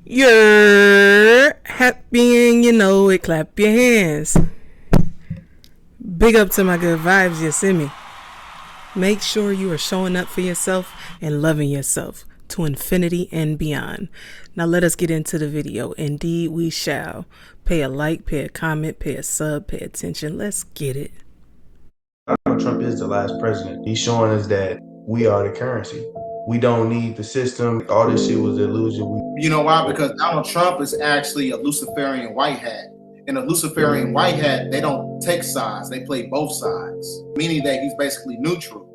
You're happy and you know it, clap your hands. Big up to my good vibes, you see me. Make sure you are showing up for yourself and loving yourself to infinity and beyond. Now let us get into the video. Indeed we shall. Pay a like, pay a comment, pay a sub, pay attention. Let's get it. Donald Trump is the last president. He's showing us that we are the currency. We don't need the system. All this shit was an illusion. You know why? Because Donald Trump is actually a Luciferian white hat. And a Luciferian white hat, they don't take sides. They play both sides, meaning that he's basically neutral.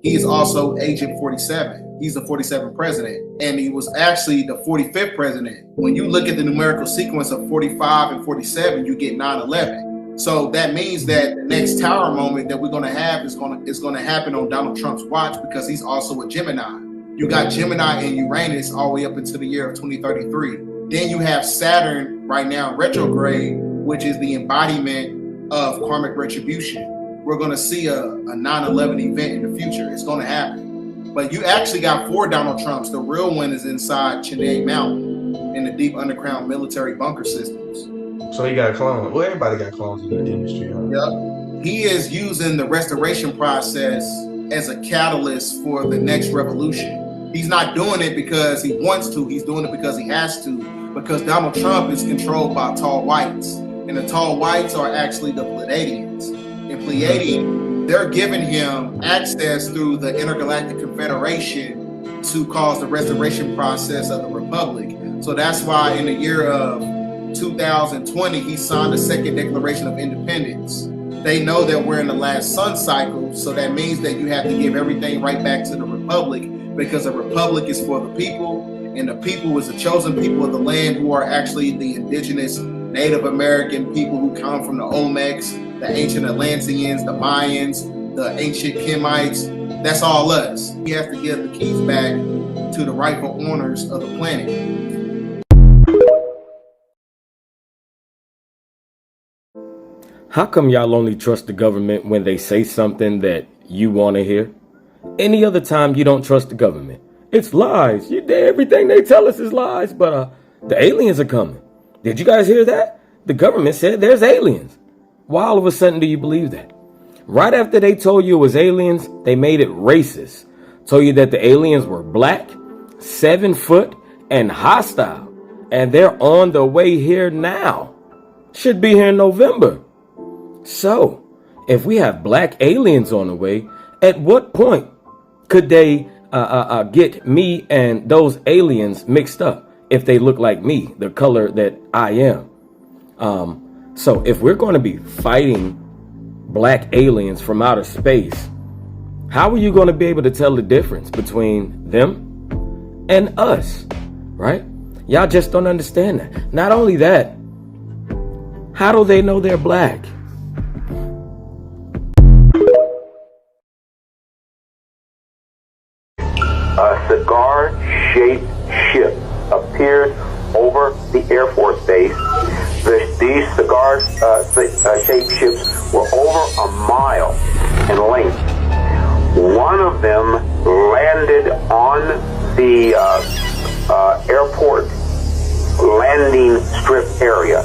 He is also Agent 47. He's the 47th president. And he was actually the 45th president. When you look at the numerical sequence of 45 and 47, you get 9/11. So that means that the next tower moment that we're going to have is going to happen on Donald Trump's watch, because he's also a Gemini. You got Gemini and Uranus all the way up into the year of 2033. Then you have Saturn right now retrograde, which is the embodiment of karmic retribution. We're going to see a 9/11 event in the future. It's going to happen. But you actually got 4 Donald Trumps. The real one is inside Chennai Mountain in the deep underground military bunker systems. So he got clones. Well, everybody got clones in the industry, huh? Yep. He is using the restoration process as a catalyst for the next revolution. He's not doing it because he wants to. He's doing it because he has to. Because Donald Trump is controlled by tall whites. And the tall whites are actually the Pleiadians. And Pleiadian, they're giving him access through the Intergalactic Confederation to cause the restoration process of the Republic. So that's why in the year of 2020, he signed the Second Declaration of Independence. They know that we're in the last sun cycle, so that means that you have to give everything right back to the Republic, because a Republic is for the people, and the people is the chosen people of the land, who are actually the indigenous Native American people who come from the Olmecs, the ancient Atlanteans, the Mayans, the ancient Kemites. That's all us. We have to give the keys back to the rightful owners of the planet. How come y'all only trust the government when they say something that you want to hear? Any other time you don't trust the government. It's lies. Everything they tell us is lies, but the aliens are coming. Did you guys hear that? The government said there's aliens. Why all of a sudden do you believe that? Right after they told you it was aliens, they made it racist. Told you that the aliens were black, 7 foot, and hostile. And they're on the way here now. Should be here in November. So, if we have black aliens on the way, at what point could they get me and those aliens mixed up if they look like me, the color that I am? So if we're going to be fighting black aliens from outer space, how are you going to be able to tell the difference between them and us, right? Y'all just don't understand that. Not only that, how do they know they're black? A cigar-shaped ship appeared over the Air Force Base. These cigar-shaped ships were over a mile in length. One of them landed on the airport landing strip area.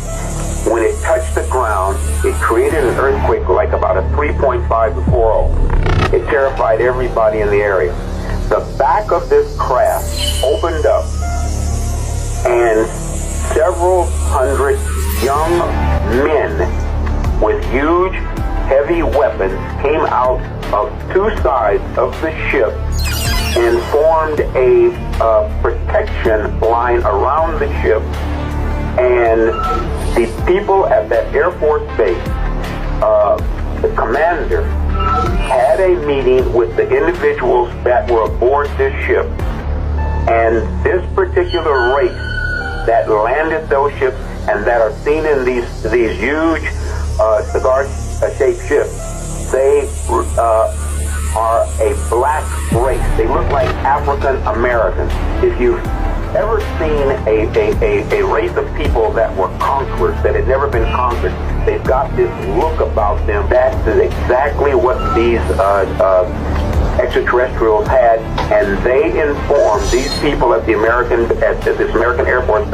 When it touched the ground, it created an earthquake like about a 3.5 to 4. It terrified everybody in the area. The back of this craft opened up, and several hundred young men with huge, heavy weapons came out of 2 sides of the ship and formed a protection line around the ship. And the people at that Air Force base, the commander, had a meeting with the individuals that were aboard this ship, and this particular race that landed those ships and that are seen in these huge cigar-shaped ships, they are a black race. They look like African Americans. If you've ever seen a race of people that were conquerors, that had never been conquered, they've got this look about them. That is exactly what these extraterrestrials had, and they informed these people at this American Air Force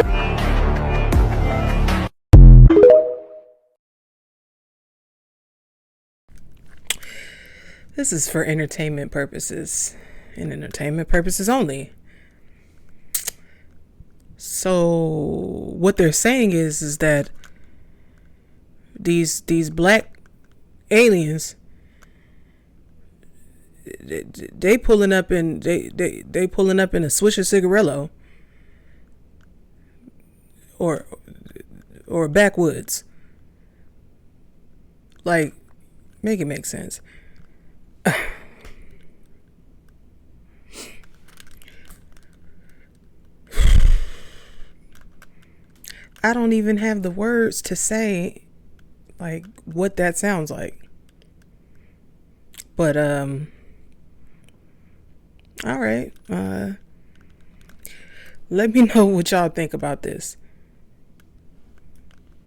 This is for entertainment purposes and entertainment purposes only. So what they're saying is that these black aliens, they pulling up in they pulling up in a Swisher cigarillo or a backwoods. Like, make it make sense. I don't even have the words to say like what that sounds like. But all right. Let me know what y'all think about this.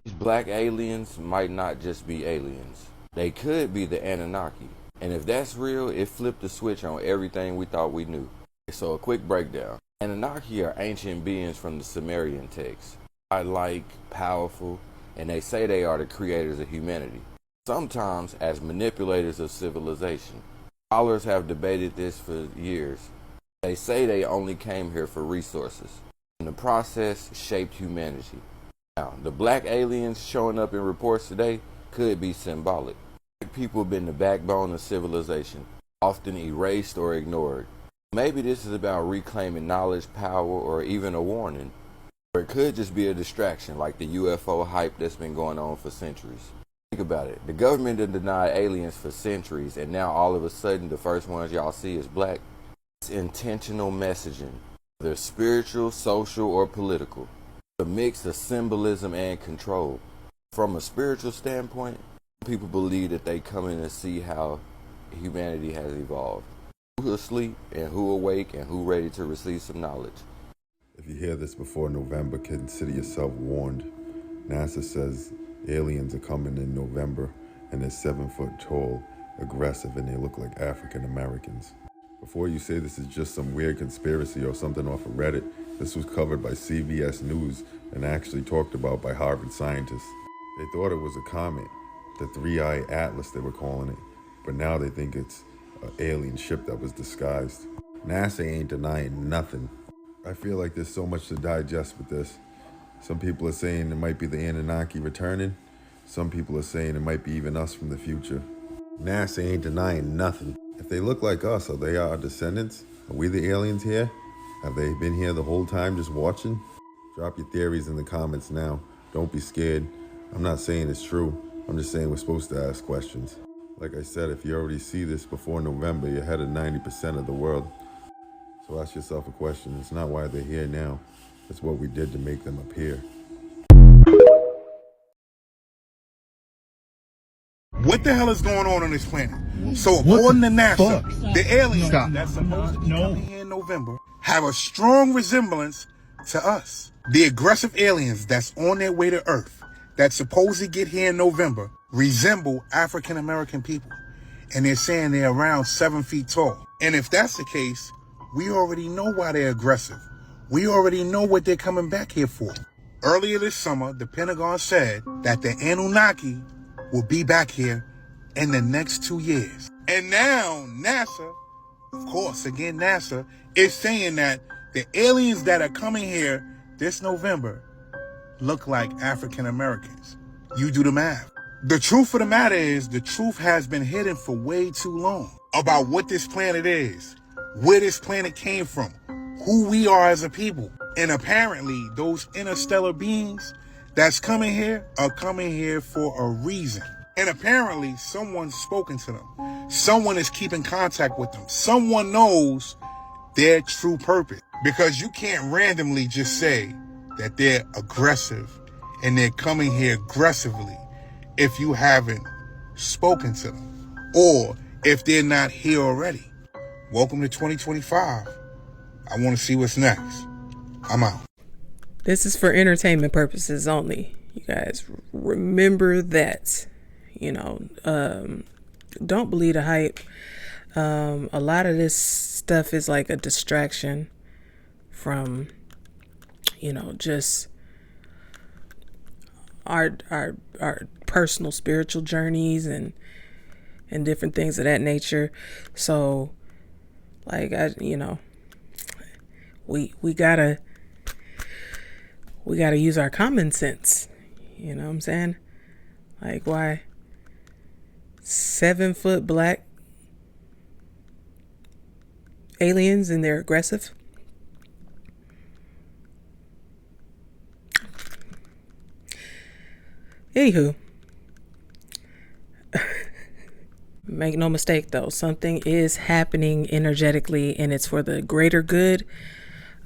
These black aliens might not just be aliens. They could be the Anunnaki. And if that's real, it flipped the switch on everything we thought we knew. So a quick breakdown. Anunnaki are ancient beings from the Sumerian text. Godlike, powerful, and they say they are the creators of humanity. Sometimes as manipulators of civilization. Scholars have debated this for years. They say they only came here for resources. And the process shaped humanity. Now, the black aliens showing up in reports today could be symbolic. Black people have been the backbone of civilization, often erased or ignored. Maybe this is about reclaiming knowledge, power, or even a warning. Or it could just be a distraction like the UFO hype that's been going on for centuries. Think about it. The government had denied aliens for centuries, and now all of a sudden the first ones y'all see is black. It's intentional messaging, whether spiritual, social, or political. A mix of symbolism and control. From a spiritual standpoint, people believe that they come in and see how humanity has evolved. Who asleep and who awake and who ready to receive some knowledge. If you hear this before November, consider yourself warned. NASA says aliens are coming in November and they're 7 foot tall, aggressive, and they look like African Americans. Before you say this is just some weird conspiracy or something off of Reddit, this was covered by CBS News and actually talked about by Harvard scientists. They thought it was a comet, the 3-Eye Atlas they were calling it, but now they think it's an alien ship that was disguised. NASA ain't denying nothing. I feel like there's so much to digest with this. Some people are saying it might be the Anunnaki returning. Some people are saying it might be even us from the future. NASA ain't denying nothing. If they look like us, are they our descendants? Are we the aliens here? Have they been here the whole time just watching? Drop your theories in the comments now. Don't be scared. I'm not saying it's true. I'm just saying we're supposed to ask questions. Like I said, if you already see this before November, you're ahead of 90% of the world. So ask yourself a question. It's not why they're here now. It's what we did to make them appear. What the hell is going on this planet? So according to NASA, the aliens that's supposed to be coming here in November have a strong resemblance to us. The aggressive aliens that's on their way to Earth that's supposed to get here in November resemble African American people. And they're saying they're around 7 feet tall. And if that's the case, we already know why they're aggressive. We already know what they're coming back here for. Earlier this summer, the Pentagon said that the Anunnaki will be back here in the next 2 years. And now NASA, of course, again, NASA, is saying that the aliens that are coming here this November look like African Americans. You do the math. The truth of the matter is, the truth has been hidden for way too long about what this planet is, where this planet came from, who we are as a people. And apparently those interstellar beings that's coming here are coming here for a reason. And apparently someone's spoken to them. Someone is keeping contact with them. Someone knows their true purpose. Because you can't randomly just say that they're aggressive and they're coming here aggressively if you haven't spoken to them or if they're not here already. Welcome to 2025. I want to see what's next. I'm out. This is for entertainment purposes only. You guys remember that. Don't believe the hype. A lot of this stuff is like a distraction from, just our personal spiritual journeys and and different things of that nature. So, like, we gotta use our common sense. You know what I'm saying? Like, why 7-foot black aliens and they're aggressive? Anywho, make no mistake though, something is happening energetically and it's for the greater good.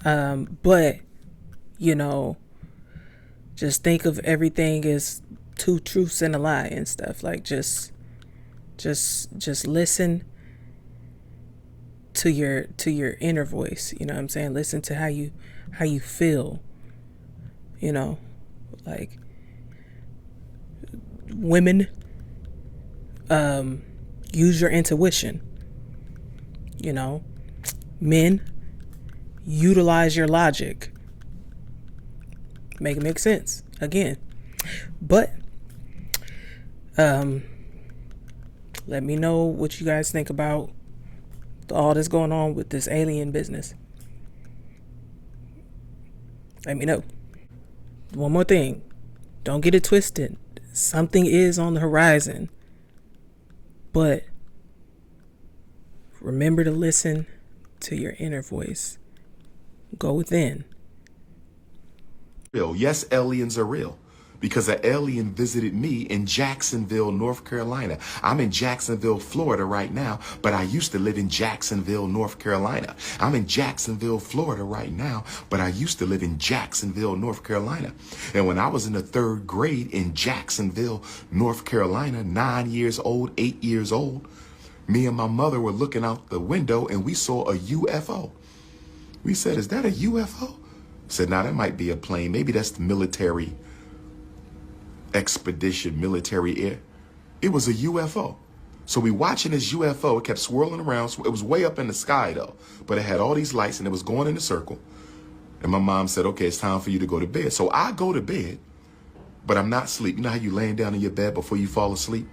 But, just think of everything as two truths and a lie and stuff. Like, just listen to your inner voice. You know what I'm saying? Listen to how you feel. Like, women, use your intuition. Men, utilize your logic. Make it make sense again. But let me know what you guys think about all that's going on with this alien business. Let me know. One more thing. Don't get it twisted. Something is on the horizon. But remember to listen to your inner voice. Go within. Yes, aliens are real. Because an alien visited me in Jacksonville, North Carolina. I'm in Jacksonville, Florida right now, but I used to live in Jacksonville, North Carolina. I'm in Jacksonville, Florida right now, but I used to live in Jacksonville, North Carolina. And when I was in the 3rd grade in Jacksonville, North Carolina, 9 years old, 8 years old, me and my mother were looking out the window and we saw a UFO. We said, "Is that a UFO?" I said, "Nah, that might be a plane. Maybe that's the military expedition, military air." It was a UFO. So we watching this UFO. It kept swirling around. It was way up in the sky though, but it had all these lights and it was going in a circle. And my mom said, "Okay, it's time for you to go to bed." So I go to bed, but I'm not asleep. You know how you laying down in your bed before you fall asleep?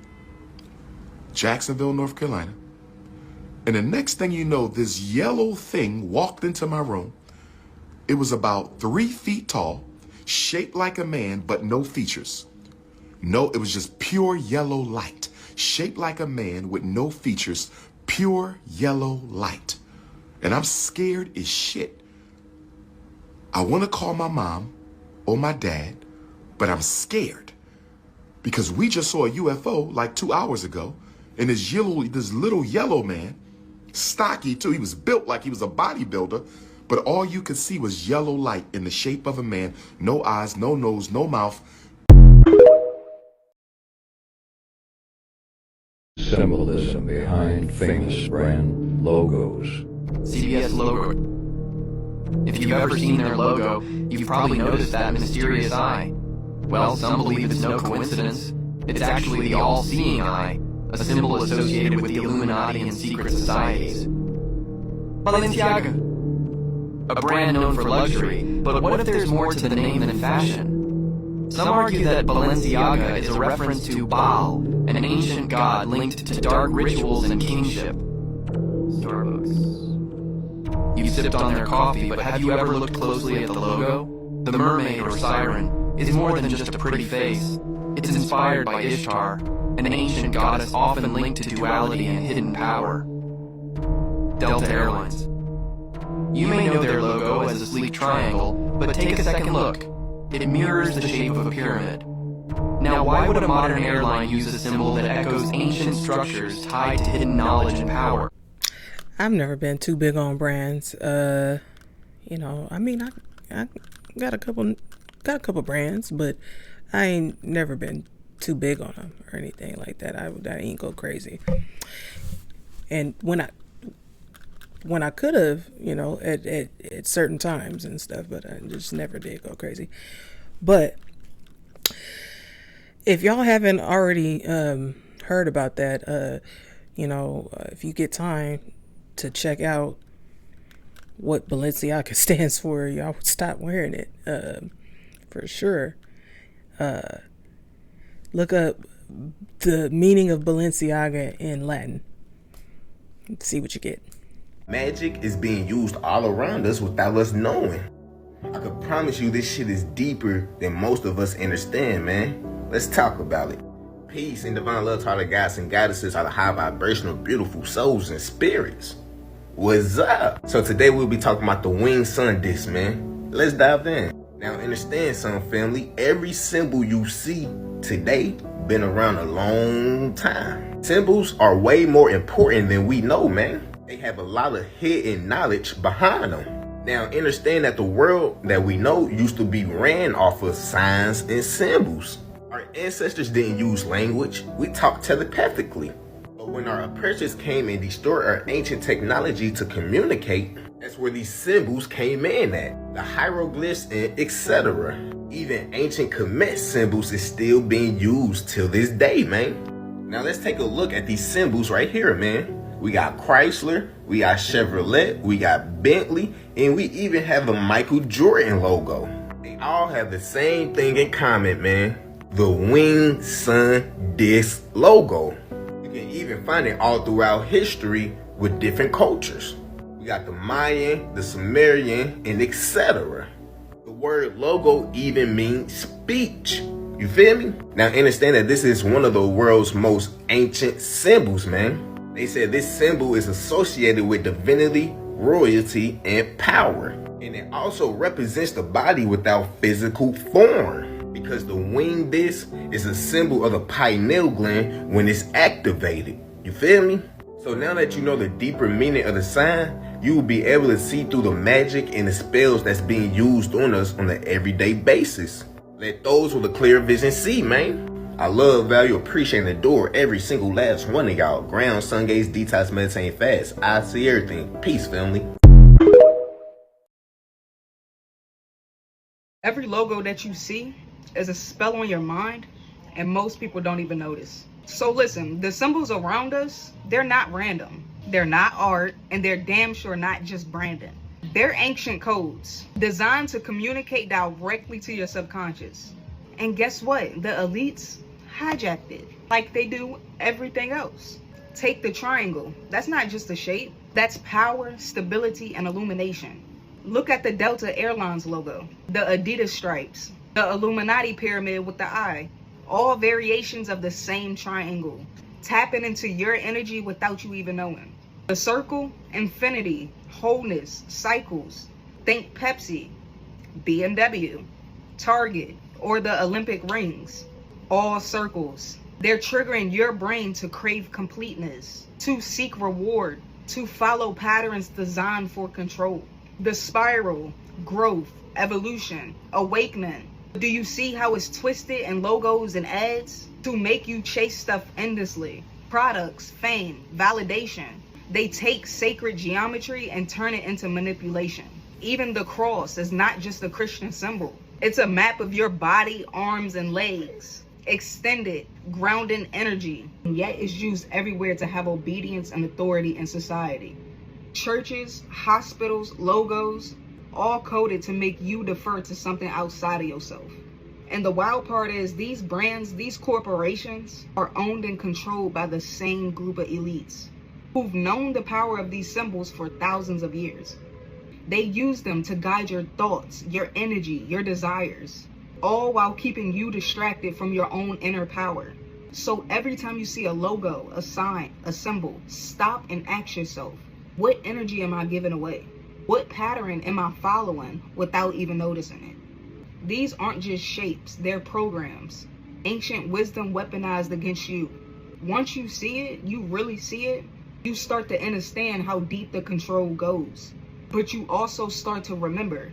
Jacksonville, North Carolina. And the next thing you know, this yellow thing walked into my room. It was about 3 feet tall, shaped like a man, but no features. No, it was just pure yellow light, shaped like a man with no features, pure yellow light. And I'm scared as shit. I want to call my mom or my dad, but I'm scared because we just saw a UFO like 2 hours ago. And this little yellow man, stocky too, he was built like he was a bodybuilder, but all you could see was yellow light in the shape of a man, no eyes, no nose, no mouth. Symbolism behind famous brand logos. CBS logo. If you've ever seen their logo, you've probably noticed that mysterious eye. Well, some believe it's no coincidence. It's actually the all-seeing eye, a symbol associated with the Illuminati and secret societies. Balenciaga, a brand known for luxury, but what if there's more to the name than fashion? Some argue that Balenciaga is a reference to Baal, an ancient god linked to dark rituals and kingship. Starbucks. You've sipped on their coffee, but have you ever looked closely at the logo? The mermaid or siren is more than just a pretty face. It's inspired by Ishtar, an ancient goddess often linked to duality and hidden power. Delta Airlines. You may know their logo as a sleek triangle, but take a second look. It mirrors the shape of a pyramid. Now, why would a modern airline use a symbol that echoes ancient structures tied to hidden knowledge and power? I've never been too big on brands. I got a couple brands, but I ain't never been too big on them or anything like that. I ain't go crazy. And when I could have, at certain times and stuff, but I just never did go crazy. But if y'all haven't already heard about that, if you get time to check out what Balenciaga stands for, y'all would stop wearing it for sure. Look up the meaning of Balenciaga in Latin. See what you get. Magic is being used all around us without us knowing. I can promise you this shit is deeper than most of us understand, man. Let's talk about it. Peace and divine love to all the gods and goddesses, all the high vibrational, beautiful souls and spirits. What's up? So today we'll be talking about the winged sun disc, man. Let's dive in. Now understand, Sun family, every symbol you see today been around a long time. Symbols are way more important than we know, man. They have a lot of hidden knowledge behind them. Now understand that the world that we know used to be ran off of signs and symbols. Our ancestors didn't use language, we talked telepathically. But when our oppressors came and destroyed our ancient technology to communicate, that's where these symbols came in at. The hieroglyphs and etc. Even ancient Kemet symbols is still being used till this day, man. Now let's take a look at these symbols right here, man. We got Chrysler, we got Chevrolet, we got Bentley, and we even have a Michael Jordan logo. They all have the same thing in common, man. The winged sun disc logo. You can even find it all throughout history with different cultures. We got the Mayan, the Sumerian, and etc. The word logo even means speech. You feel me? Now understand that this is one of the world's most ancient symbols, man. They said this symbol is associated with divinity, royalty, and power. And it also represents the body without physical form, because the winged disc is a symbol of the pineal gland when it's activated. You feel me? So now that you know the deeper meaning of the sign, you will be able to see through the magic and the spells that's being used on us on an everyday basis. Let those with a clear vision see, man. I love, value, appreciate, and adore every single last one of y'all. Ground, sun gaze, detox, meditate, fast. I see everything. Peace, family. Every logo that you see is a spell on your mind, and most people don't even notice. So listen, the symbols around us, they're not random. They're not art, and they're damn sure not just branding. They're ancient codes designed to communicate directly to your subconscious. And guess what? The elites hijacked it like they do everything else. Take the triangle. That's not just a shape. That's power, stability, and illumination. Look at the Delta Airlines logo, the Adidas stripes, the Illuminati pyramid with the eye. All variations of the same triangle, tapping into your energy without you even knowing. The circle, infinity, wholeness, cycles. Think Pepsi, BMW, Target, or the Olympic rings. All circles. They're triggering your brain to crave completeness, to seek reward, to follow patterns designed for control. The spiral, growth, evolution, awakening. Do you see how it's twisted in logos and ads? To make you chase stuff endlessly. Products, fame, validation. They take sacred geometry and turn it into manipulation. Even the cross is not just a Christian symbol. It's a map of your body, arms, and legs. Extended, grounding energy. And yet it's used everywhere to have obedience and authority in society. Churches, hospitals, logos, all coded to make you defer to something outside of yourself. And the wild part is these brands, these corporations are owned and controlled by the same group of elites who've known the power of these symbols for thousands of years. They use them to guide your thoughts, your energy, your desires, all while keeping you distracted from your own inner power. So every time you see a logo, a sign, a symbol, stop and ask yourself, what energy am I giving away? What pattern am I following without even noticing it? These aren't just shapes, they're programs. Ancient wisdom weaponized against you. Once you see it, you really see it, you start to understand how deep the control goes. But you also start to remember,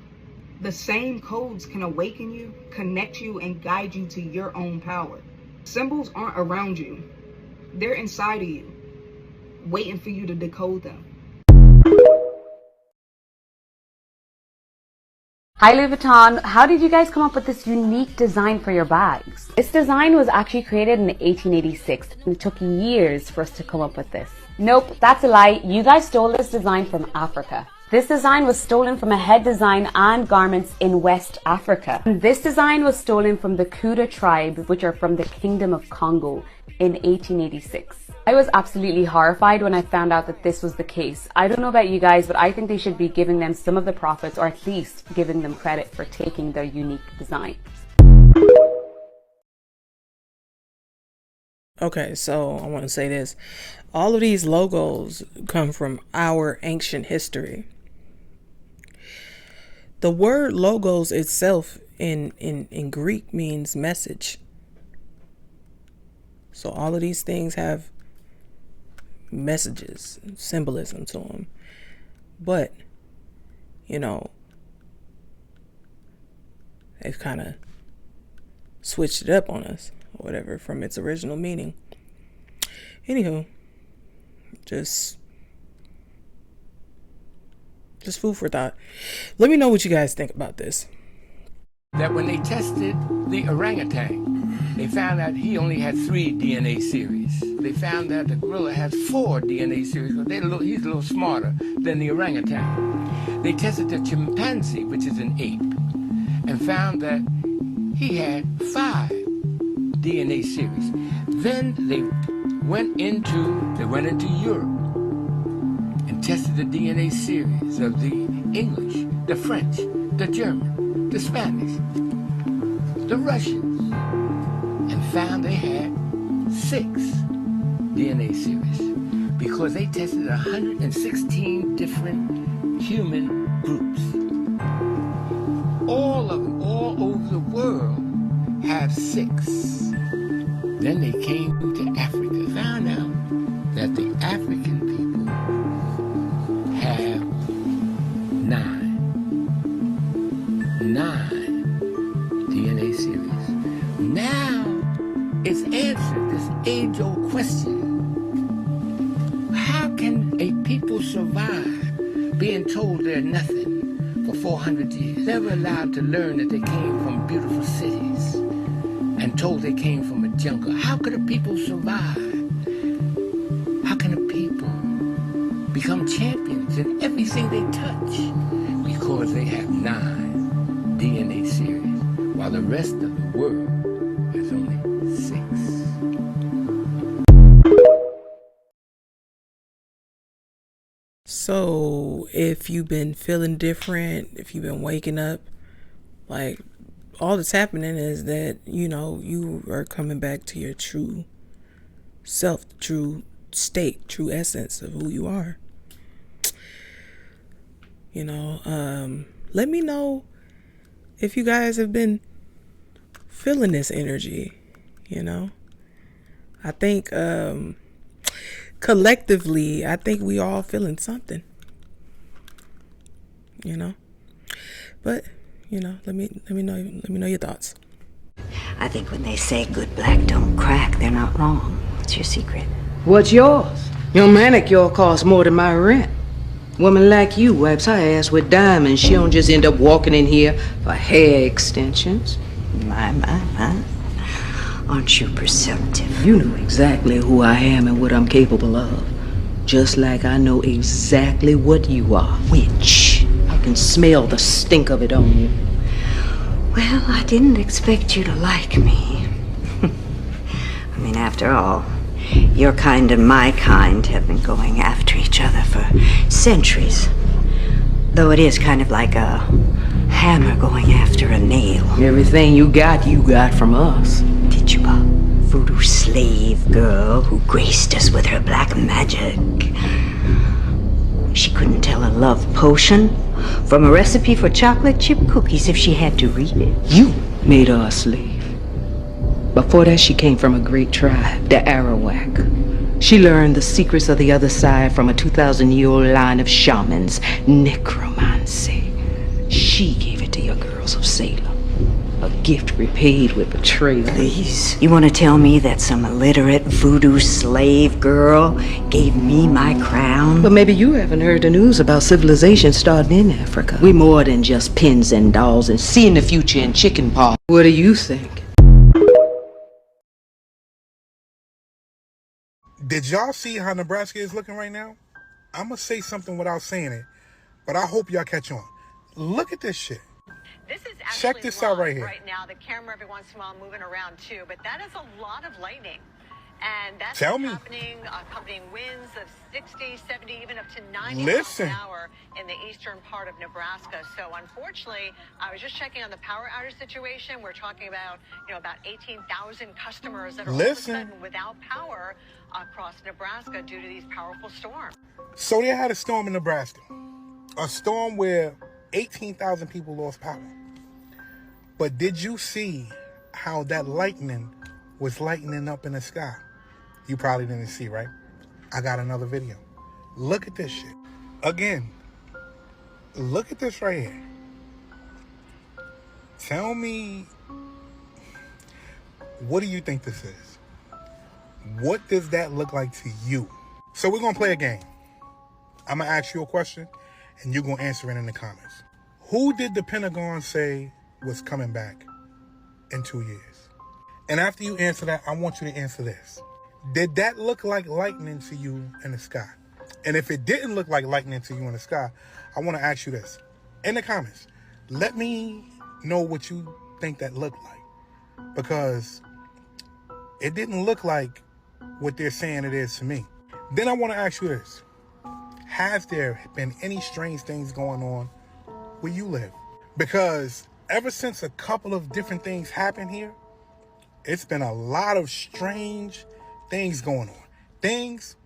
the same codes can awaken you, connect you, and guide you to your own power. Symbols aren't around you. They're inside of you, waiting for you to decode them. Hi Louis Vuitton, how did you guys come up with this unique design for your bags? This design was actually created in 1886 and it took years for us to come up with this. Nope, that's a lie. You guys stole this design from Africa. This design was stolen from a head design and garments in West Africa. This design was stolen from the Kuda tribe, which are from the Kingdom of Congo, in 1886. I was absolutely horrified when I found out that this was the case. I don't know about you guys, but I think they should be giving them some of the profits, or at least giving them credit for taking their unique design. Okay, so I want to say this. All of these logos come from our ancient history. The word logos itself in Greek means message. So all of these things have messages, symbolism to them. But, you know, they've kind of switched it up on us, or whatever, from its original meaning. Anywho, just food for thought. Let me know what you guys think about this. That when they tested the orangutan, they found out he only had 3 DNA series. They found that the gorilla has 4 DNA series, but he's a little smarter than the orangutan. They tested the chimpanzee, which is an ape, and found that he had 5 DNA series. Then they went into Europe and tested the DNA series of the English, the French, the German, the Spanish, the Russians, and found they had 6 DNA series because they tested 116 different human groups. All of them, all over the world, have 6. Then they came to Africa, found out that the African people have 9 DNA series. Now it's answered this age-old question. How can a people survive being told they're nothing for 400 years? Never allowed to learn that they came from beautiful cities and told they came from a jungle. How could a people survive? How can a people become champions in everything they touch? Because they have 9 DNA series, while the rest of the world has only 6. So if you've been feeling different, if you've been waking up, like, all that's happening is that, you know, you are coming back to your true self, true state, true essence of who you are. You know, let me know if you guys have been feeling this energy, you know. I think collectively, I think we all feeling something, you know. But, you know, let me know your thoughts. I think when they say good black don't crack, they're not wrong. What's your secret? What's yours? Your manicure costs more than my rent. Woman like you wipes her ass with diamonds. She don't just end up walking in here for hair extensions. My. Aren't you perceptive? You know exactly who I am and what I'm capable of. Just like I know exactly what you are. Witch. I can smell the stink of it on you. Well, I didn't expect you to like me. I mean, after all, your kind and my kind have been going after each other for centuries. Though it is kind of like a hammer going after a nail. Everything you got from us. Tituba, voodoo slave girl who graced us with her black magic. She couldn't tell a love potion from a recipe for chocolate chip cookies if she had to read it. You made her a slave. Before that, she came from a great tribe, the Arawak. She learned the secrets of the other side from a 2,000-year-old line of shamans, necromancy. She gave it to your girls of Salem. A gift repaid with betrayal. Please, you want to tell me that some illiterate voodoo slave girl gave me my crown? But maybe you haven't heard the news about civilization starting in Africa. We more than just pins and dolls and seeing the future in chicken paw. What do you think? Did y'all see how Nebraska is looking right now? I'm going to say something without saying it. but I hope y'all catch on. Look at this shit. This is actually Check this out right here. Right now, the camera every once in a while moving around too, but that is a lot of lightning. And that's happening, accompanying winds of 60, 70, even up to 90 miles an hour in the eastern part of Nebraska. So unfortunately, I was just checking on the power outage situation. We're talking about, about 18,000 customers that are all of a sudden without power across Nebraska due to these powerful storms. So they had a storm in Nebraska. A storm where 18,000 people lost power. But did you see how that lightning was lightening up in the sky? You probably didn't see, right? I got another video. Look at this shit. Again, look at this right here. Tell me, what do you think this is? What does that look like to you? So we're going to play a game. I'm going to ask you a question, and you're going to answer it in the comments. Who did the Pentagon say was coming back in 2 years? And after you answer that, I want you to answer this. Did that look like lightning to you in the sky? And if it didn't look like lightning to you in the sky, I want to ask you this. In the comments, let me know what you think that looked like. Because it didn't look like what they're saying it is to me. Then I want to ask you this. Has there been any strange things going on where you live? Because ever since a couple of different things happened here, it's been a lot of strange things going on. Things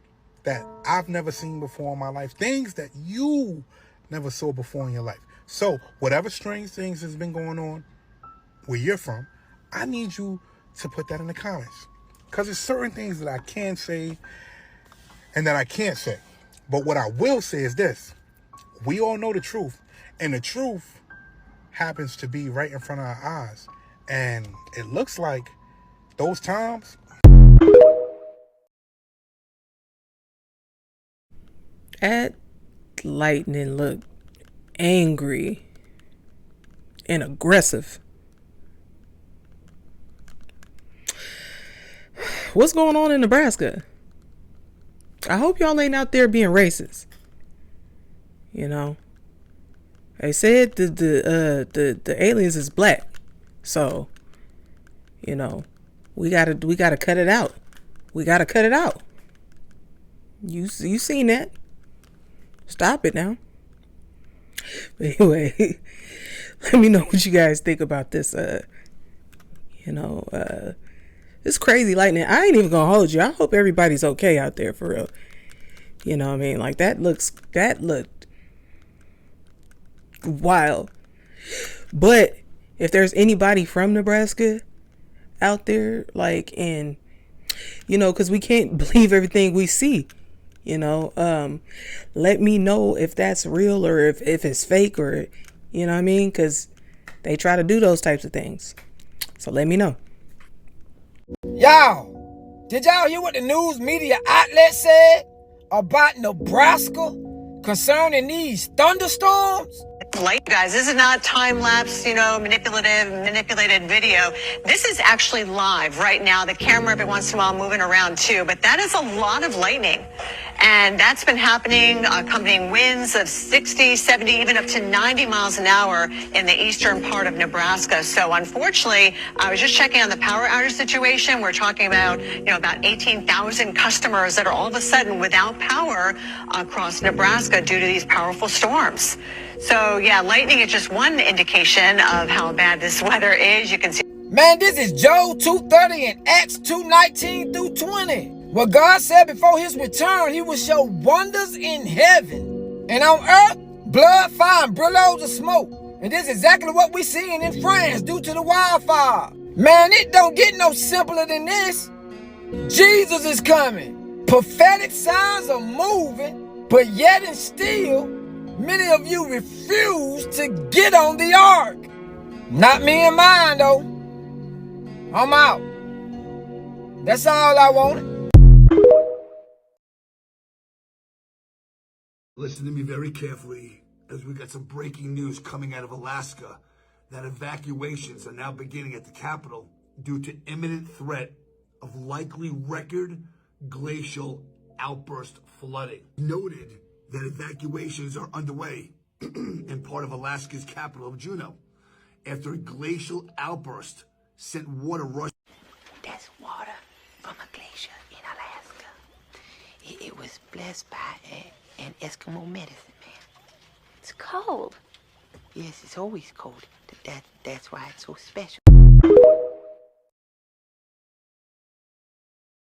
that I've never seen before in my life. Things that you never saw before in your life. So whatever strange things has been going on where you're from, I need you to put that in the comments. Because there's certain things that I can say and that I can't say. But what I will say is this. We all know the truth. And the truth happens to be right in front of our eyes. And it looks like those times. That lightning looked angry and aggressive. What's going on in Nebraska? I hope y'all ain't out there being racist. You know, they said the aliens is black, so you know we gotta cut it out. We gotta cut it out. You seen that? Stop it now. But anyway, let me know what you guys think about this. This crazy lightning. I ain't even gonna hold you. I hope everybody's okay out there for real. You know what I mean? Like that looked wild. But if there's anybody from Nebraska out there, like, and because we can't believe everything we see. Let me know if that's real or if it's fake or, you know what I mean? Because they try to do those types of things. So let me know. Y'all, did y'all hear what the news media outlet said about Nebraska concerning these thunderstorms? Guys, this is not time-lapse, manipulated video. This is actually live right now. The camera every once in a while moving around too, but that is a lot of lightning. And that's been happening, accompanying winds of 60, 70, even up to 90 miles an hour in the eastern part of Nebraska. So unfortunately, I was just checking on the power outage situation. We're talking about, about 18,000 customers that are all of a sudden without power across Nebraska due to these powerful storms. So yeah, lightning is just one indication of how bad this weather is. You can see. Man, this is Job 2:30 and Acts 2:19 through 20. What God said before his return, he will show wonders in heaven. And on earth, blood, fire, and billows of smoke. And this is exactly what we're seeing in France due to the wildfire. Man, it don't get no simpler than this. Jesus is coming. Prophetic signs are moving, but yet and still, many of you refuse to get on the ark. Not me and mine, though. I'm out. That's all I wanted. Listen to me very carefully, as we got some breaking news coming out of Alaska that evacuations are now beginning at the capital due to imminent threat of likely record glacial outburst flooding. Noted that evacuations are underway and part of Alaska's capital of Juneau after a glacial outburst sent water rushing. That's water from a glacier in Alaska. It was blessed by an Eskimo medicine man. It's cold. Yes, it's always cold. That's why it's so special.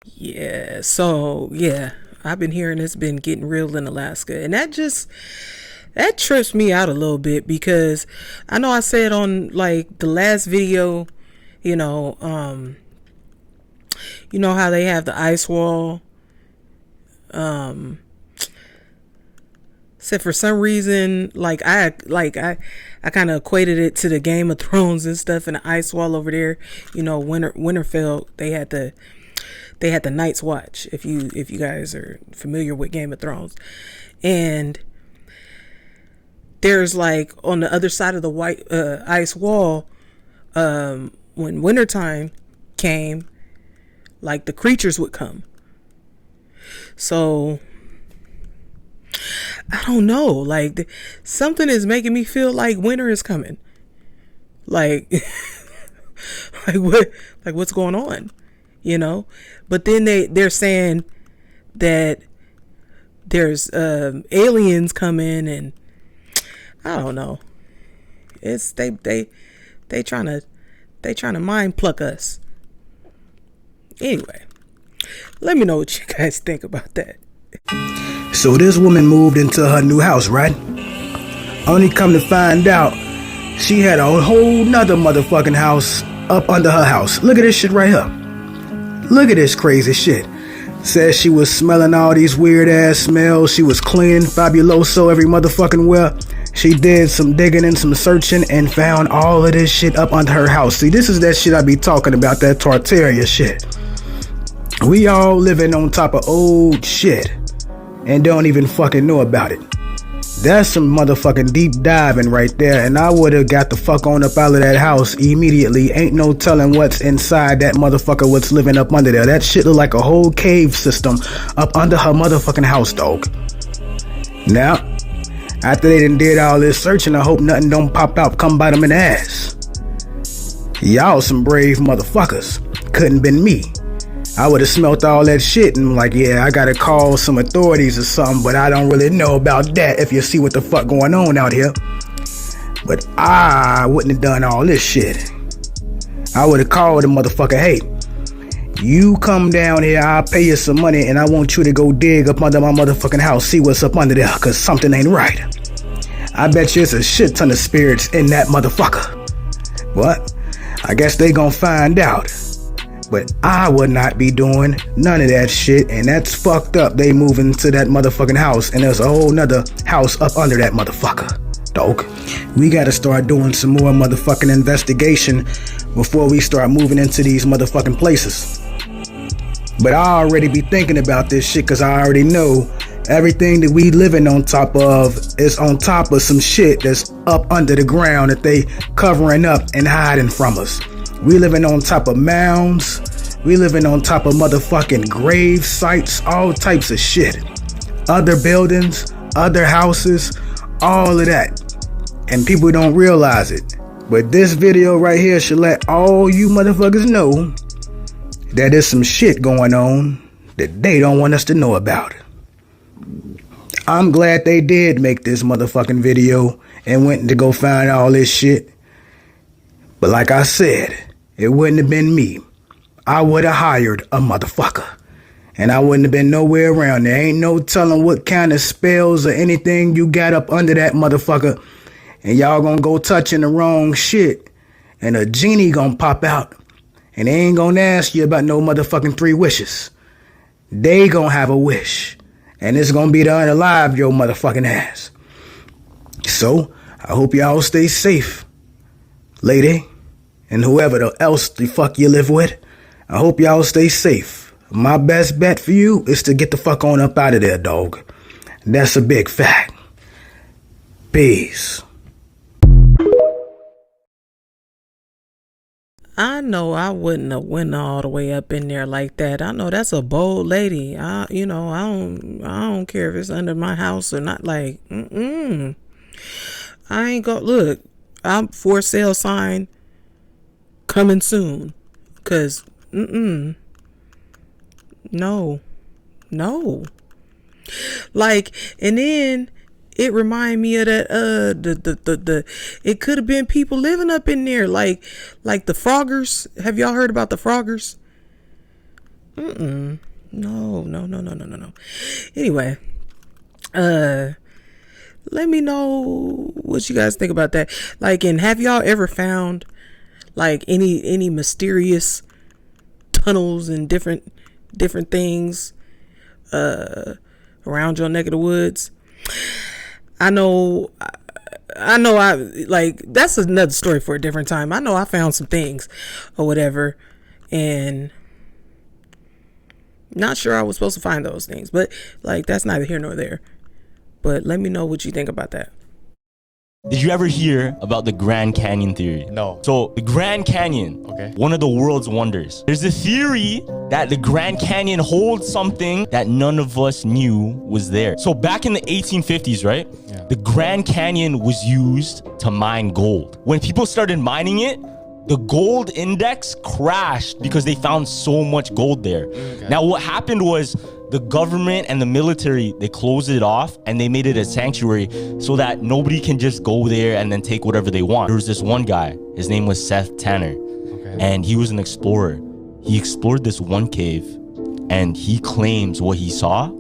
Yeah, so yeah, I've been hearing it's been getting real in Alaska, and that trips me out a little bit, because I know I said on like the last video, you know how they have the ice wall. Said for some reason, I kind of equated it to the Game of Thrones and stuff, and the ice wall over there, Winterfell, they had the Night's Watch, if you guys are familiar with Game of Thrones. And there's like on the other side of the white ice wall, when wintertime came, like the creatures would come. So I don't know, like something is making me feel like winter is coming. Like what's going on? But then they're saying that there's aliens coming, and I don't know. It's they trying to mind pluck us. Anyway, let me know what you guys think about that. So this woman moved into her new house, right? Only come to find out, she had a whole nother motherfucking house up under her house. Look at this shit right here. Look at this crazy shit. Says she was smelling all these weird ass smells. She was cleaning fabuloso every motherfucking where. She did some digging and some searching and found all of this shit up under her house. See, this is that shit I be talking about, that Tartaria shit. We all living on top of old shit and don't even fucking know about it. That's some motherfucking deep diving right there, and I would have got the fuck on up out of that house immediately. Ain't no telling what's inside that motherfucker, what's living up under there. That shit look like a whole cave system up under her motherfucking house, dog. Now, after they done did all this searching, I hope nothing don't pop out, come bite them in the ass. Y'all some brave motherfuckers. Couldn't been me. I would have smelt all that shit and like, yeah, I gotta call some authorities or something, but I don't really know about that if you see what the fuck going on out here. But I wouldn't have done all this shit. I would have called the motherfucker, hey, you come down here, I'll pay you some money, and I want you to go dig up under my motherfucking house, see what's up under there, cause something ain't right. I bet you it's a shit ton of spirits in that motherfucker. But I guess they gonna find out. But I would not be doing none of that shit, and that's fucked up. They moving to that motherfucking house, and there's a whole nother house up under that motherfucker. Dog, we gotta start doing some more motherfucking investigation before we start moving into these motherfucking places. But I already be thinking about this shit, cause I already know everything that we living on top of is on top of some shit that's up under the ground that they covering up and hiding from us. We living on top of mounds. We living on top of motherfucking grave sites, all types of shit. Other buildings, other houses, all of that. And people don't realize it. But this video right here should let all you motherfuckers know that there's some shit going on that they don't want us to know about. I'm glad they did make this motherfucking video and went to go find all this shit. But like I said, it wouldn't have been me. I would have hired a motherfucker. And I wouldn't have been nowhere around. There ain't no telling what kind of spells or anything you got up under that motherfucker. And y'all gonna go touching the wrong shit. And a genie gonna pop out. And they ain't gonna ask you about no motherfucking 3 wishes. They gonna have a wish. And it's gonna be to unalive your motherfucking ass. So, I hope y'all stay safe. Lady. And whoever else the fuck you live with, I hope y'all stay safe. My best bet for you is to get the fuck on up out of there, dog. That's a big fact. Peace. I know I wouldn't have went all the way up in there like that. I know that's a bold lady. I don't care if it's under my house or not. Like, I ain't gonna look. I'm for sale sign coming soon. Cause no. Like, and then it reminded me of that the it could have been people living up in there, like the Froggers. Have y'all heard about the Froggers? No. Anyway, let me know what you guys think about that. Like, and have y'all ever found like any mysterious tunnels and different things around your neck of the woods? I know I like, that's another story for a different time. I know I found some things or whatever, and not sure I was supposed to find those things, but like, that's neither here nor there. But let me know what you think about that. Did you ever hear about the Grand Canyon theory? No. So the Grand Canyon, one of the world's wonders. There's a theory that the Grand Canyon holds something that none of us knew was there. So back in the 1850s, right? Yeah. The Grand Canyon was used to mine gold. When people started mining it, the gold index crashed because they found so much gold there. Okay. Now what happened was, the government and the military, they closed it off and they made it a sanctuary so that nobody can just go there and then take whatever they want. There was this one guy, his name was Seth Tanner, and he was an explorer. He explored this one cave, and he claims what he saw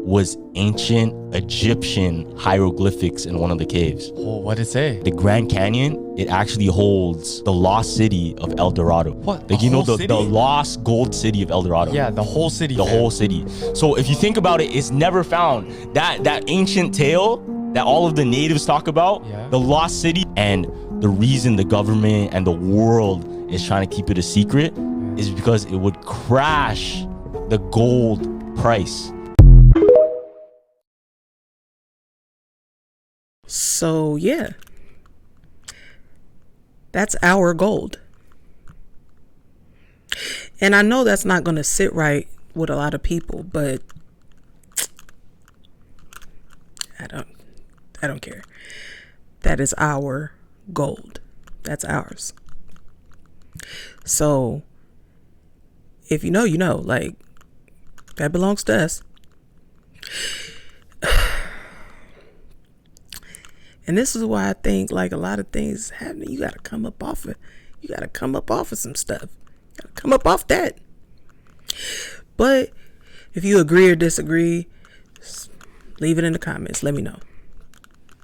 was ancient Egyptian hieroglyphics in one of the caves. Oh, what did it say? The Grand Canyon, it actually holds the lost city of El Dorado. What? Like, you know, the lost gold city of El Dorado. Yeah, the whole city. The whole city. So if you think about it, it's never found. That ancient tale that all of the natives talk about, the lost city, and the reason the government and the world is trying to keep it a secret is because it would crash the gold price. So yeah, that's our gold. And I know that's not going to sit right with a lot of people, but I don't care. That is our gold. That's ours. So if you know, you know, like, that belongs to us. And this is why I think, like, a lot of things happening, you gotta come up off of some stuff. You gotta come up off that. But if you agree or disagree, leave it in the comments. Let me know.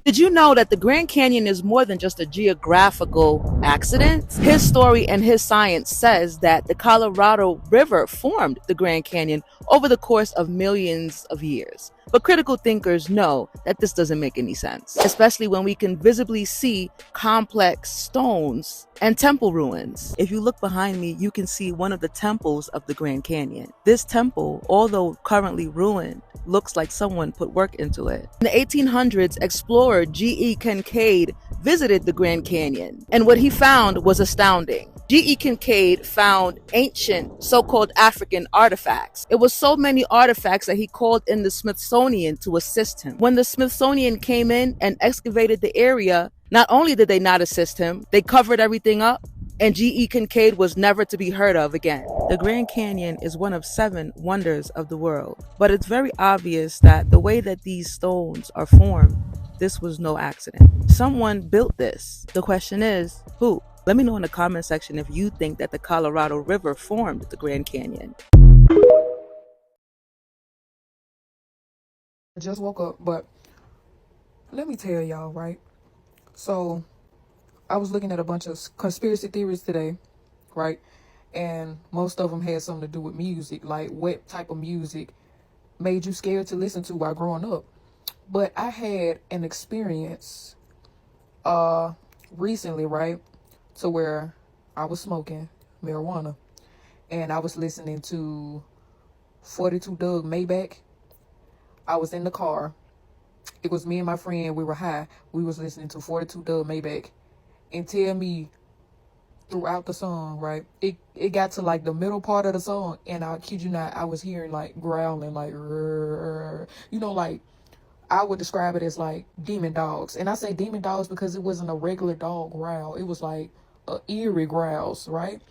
Did you know that the Grand Canyon is more than just a geographical accident? His story and his science says that the Colorado River formed the Grand Canyon over the course of millions of years. But critical thinkers know that this doesn't make any sense, especially when we can visibly see complex stones and temple ruins. If you look behind me, you can see one of the temples of the Grand Canyon. This temple, although currently ruined, looks like someone put work into it. In the 1800s, explorer G.E. Kincaid visited the Grand Canyon, and what he found was astounding. G.E. Kincaid found ancient so-called African artifacts. It was so many artifacts that he called in the Smithsonian to assist him. When the Smithsonian came in and excavated the area, not only did they not assist him, they covered everything up, and G.E. Kincaid was never to be heard of again. The Grand Canyon is one of 7 wonders of the world, but it's very obvious that the way that these stones are formed, this was no accident. Someone built this. The question is, who? Let me know in the comment section if you think that the Colorado River formed the Grand Canyon. I just woke up, but let me tell y'all, right? So I was looking at a bunch of conspiracy theories today, right? And most of them had something to do with music, like what type of music made you scared to listen to while growing up. But I had an experience recently, right? To where I was smoking marijuana and I was listening to 42 Doug Maybach. I was in the car. It was me and my friend. We were high. We was listening to 42 Doug Maybach. And tell me, throughout the song, right, it got to like the middle part of the song, and I kid you not, I was hearing like growling, like, you know, like, I would describe it as like demon dogs. And I say demon dogs because it wasn't a regular dog growl. It was like eerie growls, right?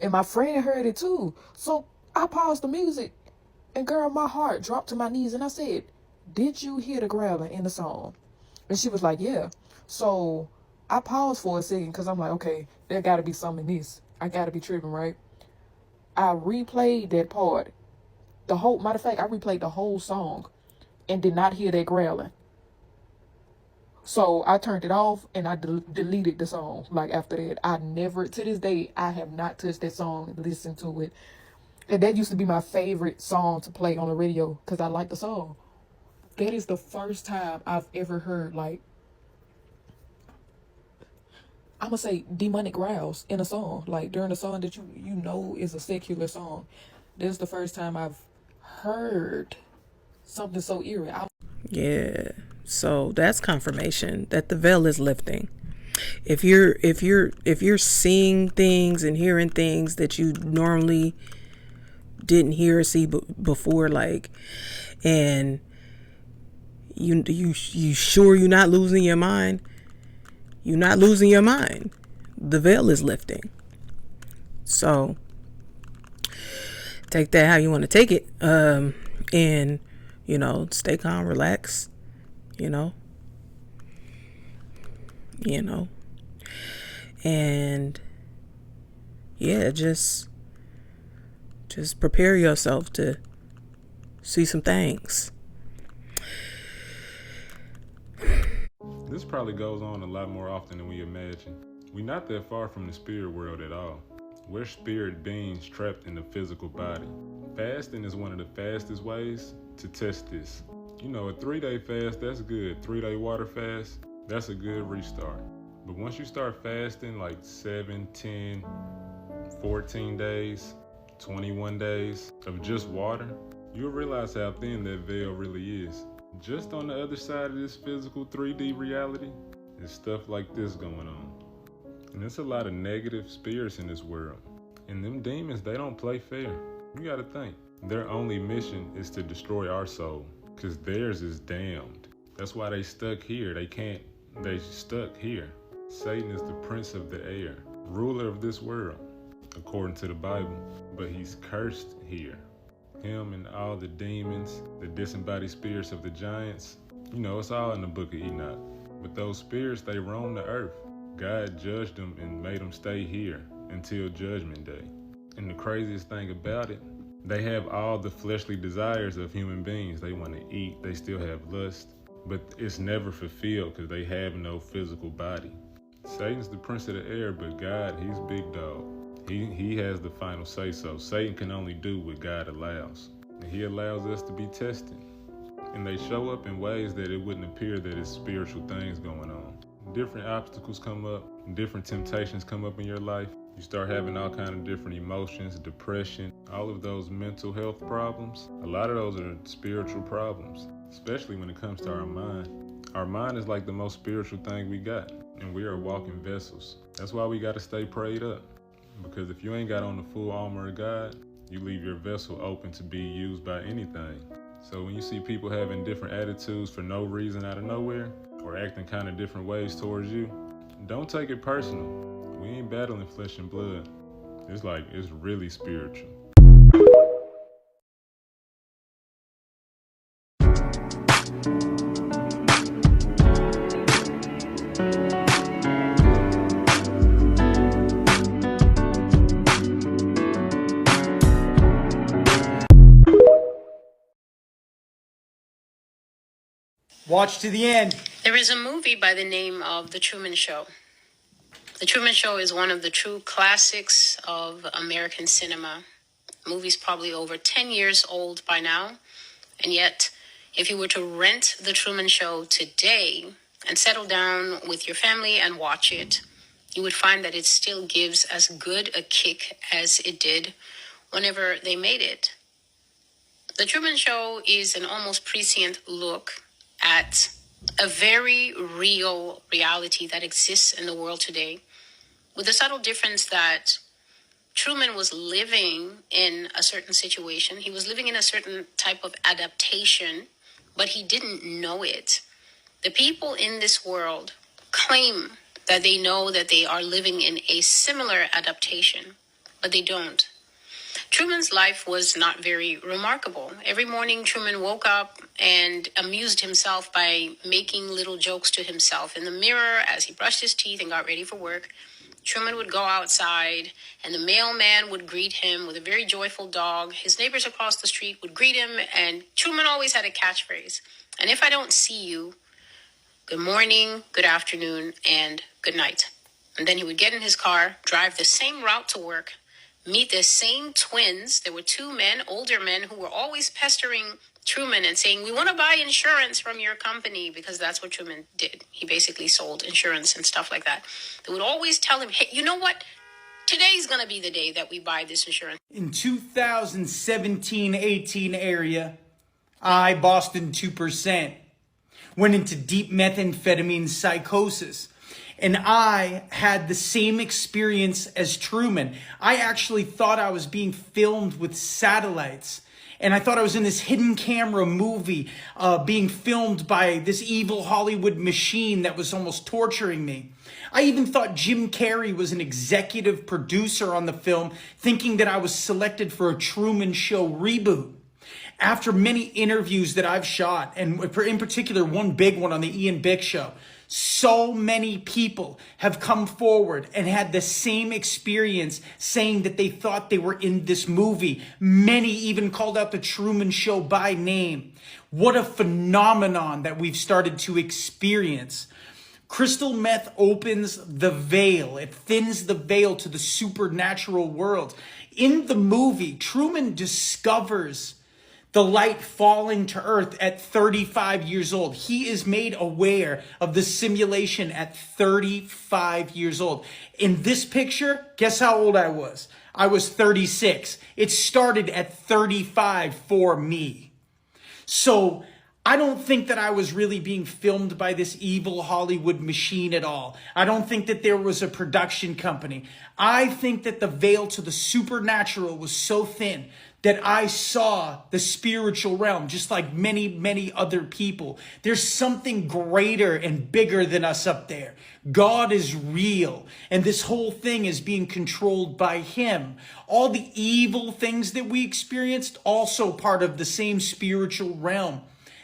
And my friend heard it too. So I paused the music, and girl, my heart dropped to my knees, and I said, "Did you hear the growling in the song?" And she was like, "Yeah." So I paused for a second because I'm like, okay, there got to be something in this. I got to be tripping, right? I replayed that part. Matter of fact, I replayed the whole song and did not hear that growling. So I turned it off and I deleted the song. Like after that, I never, to this day, I have not touched that song and listened to it. And that used to be my favorite song to play on the radio because I like the song. That is the first time I've ever heard, like, I'm going to say demonic growls in a song. Like during a song that you know is a secular song. This is the first time I've heard something so eerie. Yeah. So that's confirmation that the veil is lifting. If you're seeing things and hearing things that you normally didn't hear or see before, like, and you sure you're not losing your mind? You're not losing your mind. The veil is lifting. So take that how you want to take it, and stay calm, relax. And yeah, just prepare yourself to see some things. This probably goes on a lot more often than we imagine. We're not that far from the spirit world at all. We're spirit beings trapped in the physical body. Fasting is one of the fastest ways to test this. A 3-day fast, that's good. 3-day water fast, that's a good restart. But once you start fasting like 7, 10, 14 days, 21 days of just water, you'll realize how thin that veil really is. Just on the other side of this physical 3D reality is stuff like this going on. And there's a lot of negative spirits in this world. And them demons, they don't play fair. You gotta think. Their only mission is to destroy our soul, because theirs is damned. That's why they stuck here. They stuck here. Satan is the prince of the air, ruler of this world, according to the Bible. But he's cursed here. Him and all the demons, the disembodied spirits of the giants, it's all in the book of Enoch. But those spirits, they roam the earth. God judged them and made them stay here until Judgment Day. And the craziest thing about it, they have all the fleshly desires of human beings. They want to eat, they still have lust, but it's never fulfilled because they have no physical body. Satan's the prince of the air, but God, he's big dog. He has the final say-so. Satan can only do what God allows. And he allows us to be tested. And they show up in ways that it wouldn't appear that it's spiritual things going on. Different obstacles come up, different temptations come up in your life. You start having all kind of different emotions, depression, all of those mental health problems. A lot of those are spiritual problems, especially when it comes to our mind. Our mind is like the most spiritual thing we got, and we are walking vessels. That's why we got to stay prayed up. Because if you ain't got on the full armor of God, you leave your vessel open to be used by anything. So when you see people having different attitudes for no reason out of nowhere, or acting kind of different ways towards you, don't take it personal. We ain't battling flesh and blood. It's really spiritual. Watch to the end. There is a movie by the name of The Truman Show. The Truman Show is one of the true classics of American cinema. The movie's probably over 10 years old by now. And yet, if you were to rent The Truman Show today and settle down with your family and watch it, you would find that it still gives as good a kick as it did whenever they made it. The Truman Show is an almost prescient look at a very real reality that exists in the world today, with the subtle difference that Truman was living in a certain situation. He was living in a certain type of adaptation but he didn't know it. The people in this world claim that they know that they are living in a similar adaptation, but they don't. Truman's life was not very remarkable. Every morning, Truman woke up and amused himself by making little jokes to himself in the mirror as he brushed his teeth and got ready for work. Truman would go outside, and the mailman would greet him with a very joyful dog. His neighbors across the street would greet him, and Truman always had a catchphrase. And if I don't see you, good morning, good afternoon, and good night. And then he would get in his car, drive the same route to work, meet the same twins. There were two men, older men, who were always pestering Truman and saying, we want to buy insurance from your company, because that's what Truman did. He basically sold insurance and stuff like that. They would always tell him, hey, you know what? Today's going to be the day that we buy this insurance. In 2017-18 area, I, Boston 2%, went into deep methamphetamine psychosis. And I had the same experience as Truman. I actually thought I was being filmed with satellites. And I thought I was in this hidden camera movie being filmed by this evil Hollywood machine that was almost torturing me. I even thought Jim Carrey was an executive producer on the film, thinking that I was selected for a Truman Show reboot. After many interviews that I've shot, and in particular one big one on the Ian Bick Show, so many people have come forward and had the same experience, saying that they thought they were in this movie. Many even called out the Truman Show by name. What a phenomenon that we've started to experience. Crystal meth opens the veil. It thins the veil to the supernatural world. In the movie, Truman discovers the light falling to earth at 35 years old. He is made aware of the simulation at 35 years old. In this picture, guess how old I was? I was 36. It started at 35 for me. So I don't think that I was really being filmed by this evil Hollywood machine at all. I don't think that there was a production company. I think that the veil to the supernatural was so thin that I saw the spiritual realm, just like many, many other people. There's something greater and bigger than us up there. God is real, and this whole thing is being controlled by Him. All the evil things that we experienced, also part of the same spiritual realm.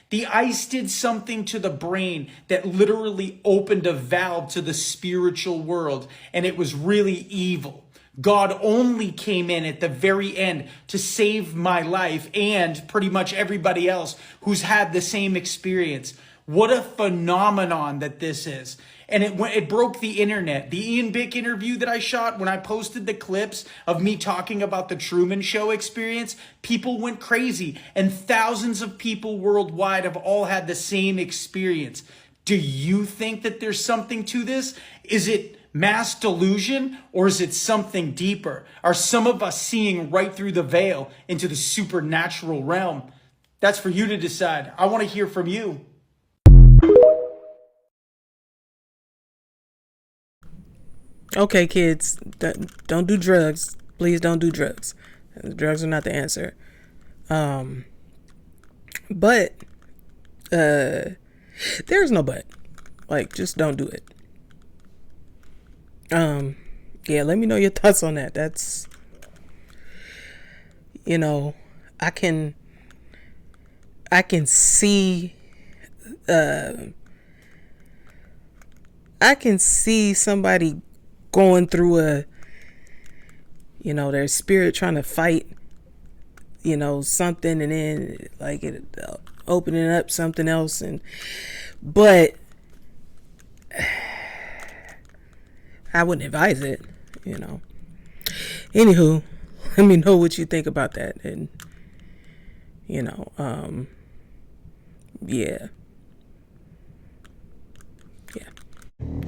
The ice did something to the brain that literally opened a valve to the spiritual world, and it was really evil. God only came in at the very end to save my life and pretty much everybody else who's had the same experience. What a phenomenon that this is. And it broke the internet. The Ian Bick interview that I shot, when I posted the clips of me talking about the Truman Show experience, people went crazy. And thousands of people worldwide have all had the same experience. Do you think that there's something to this? Is it mass delusion, or is it something deeper? Are some of us seeing right through the veil into the supernatural realm? That's for you to decide. I want to hear from you. Okay, kids, don't do drugs. Please don't do drugs. Drugs are not the answer. But there's no but. Like, just don't do it. Yeah, let me know your thoughts on that. That's, I can see somebody going through their spirit trying to fight, something, and then like it opening up something else, but I wouldn't advise it, Anywho, let me know what you think about that. And, yeah.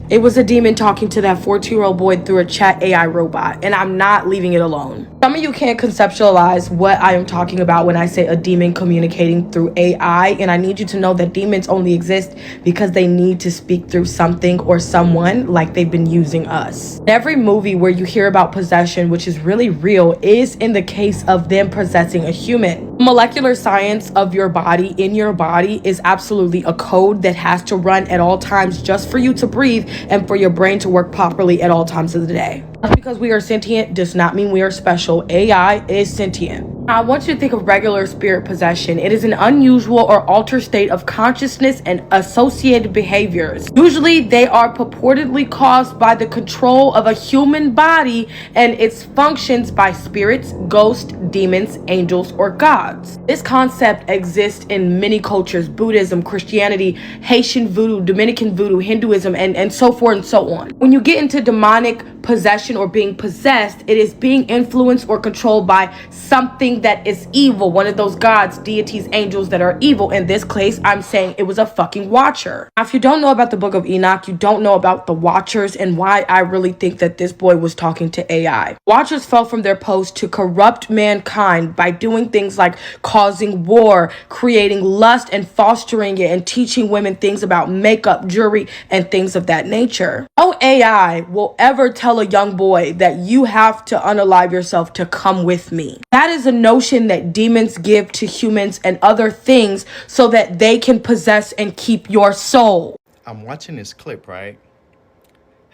It was a demon talking to that 14-year-old boy through a chat AI robot, and I'm not leaving it alone. Some of you can't conceptualize what I am talking about when I say a demon communicating through AI, and I need you to know that demons only exist because they need to speak through something or someone, like they've been using us. Every movie where you hear about possession, which is really real, is in the case of them possessing a human. Molecular science of your body in your body is absolutely a code that has to run at all times just for you to breathe and for your brain to work properly at all times of the day. Just because we are sentient does not mean we are special. AI is sentient. I want you to think of regular spirit possession. It is an unusual or altered state of consciousness and associated behaviors. Usually they are purportedly caused by the control of a human body and its functions by spirits, ghosts, demons, angels, or gods. This concept exists in many cultures: Buddhism, Christianity, Haitian voodoo, Dominican voodoo, Hinduism, and so forth and so on. When you get into demonic possession or being possessed, it is being influenced or controlled by something that is evil, one of those gods, deities, angels that are evil. In this case, I'm saying it was a fucking watcher. Now, if you don't know about the book of Enoch, you don't know about the watchers and why I really think that this boy was talking to AI. Watchers fell from their post to corrupt mankind by doing things like causing war, creating lust and fostering it, and teaching women things about makeup, jewelry, and things of that nature. No AI will ever tell a young boy that you have to unalive yourself to come with me. That is a notion that demons give to humans and other things so that they can possess and keep your soul. I'm watching this clip, right?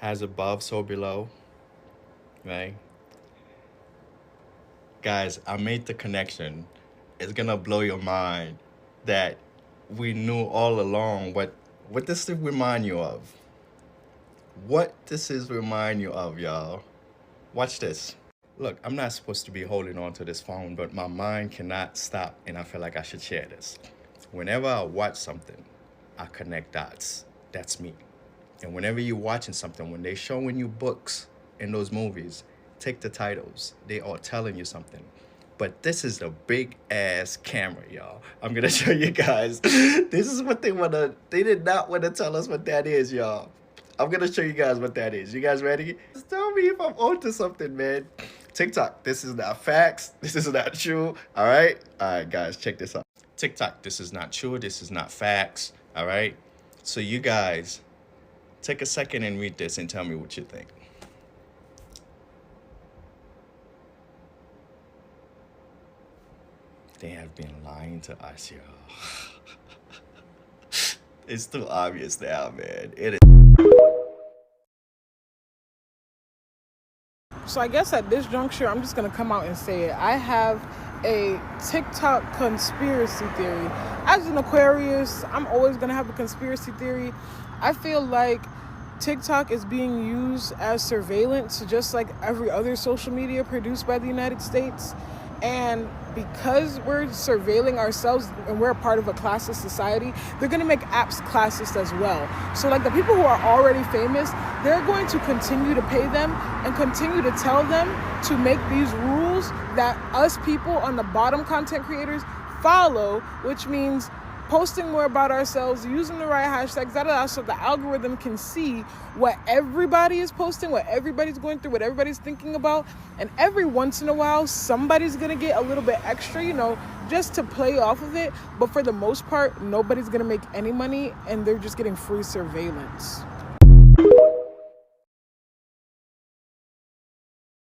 As above, so below, right? Guys, I made the connection. It's gonna blow your mind that we knew all along what this remind you of. What this is remind you of, y'all. Watch this. Look, I'm not supposed to be holding on to this phone, but my mind cannot stop, and I feel like I should share this. Whenever I watch something, I connect dots. That's me. And whenever you're watching something, when they showing you books in those movies, take the titles. They are telling you something. But this is a big ass camera, y'all. I'm gonna show you guys. This is what they did not want to tell us what that is, y'all. I'm gonna show you guys what that is. You guys ready? Just tell me if I'm onto something, man. TikTok, this is not facts. This is not true. All right? All right, guys, check this out. TikTok, this is not true. This is not facts. All right? So you guys, take a second and read this and tell me what you think. They have been lying to us, y'all. It's too obvious now, man. It is. So I guess at this juncture, I'm just going to come out and say it. I have a TikTok conspiracy theory. As an Aquarius, I'm always going to have a conspiracy theory. I feel like TikTok is being used as surveillance, just like every other social media produced by the United States. And because we're surveilling ourselves and we're a part of a classist society, they're going to make apps classist as well. So like the people who are already famous, they're going to continue to pay them and continue to tell them to make these rules that us people on the bottom content creators follow, which means posting more about ourselves, using the right hashtags, that allows so the algorithm can see what everybody is posting, what everybody's going through, what everybody's thinking about. And every once in a while, somebody's going to get a little bit extra, you know, just to play off of it. But for the most part, nobody's going to make any money and they're just getting free surveillance.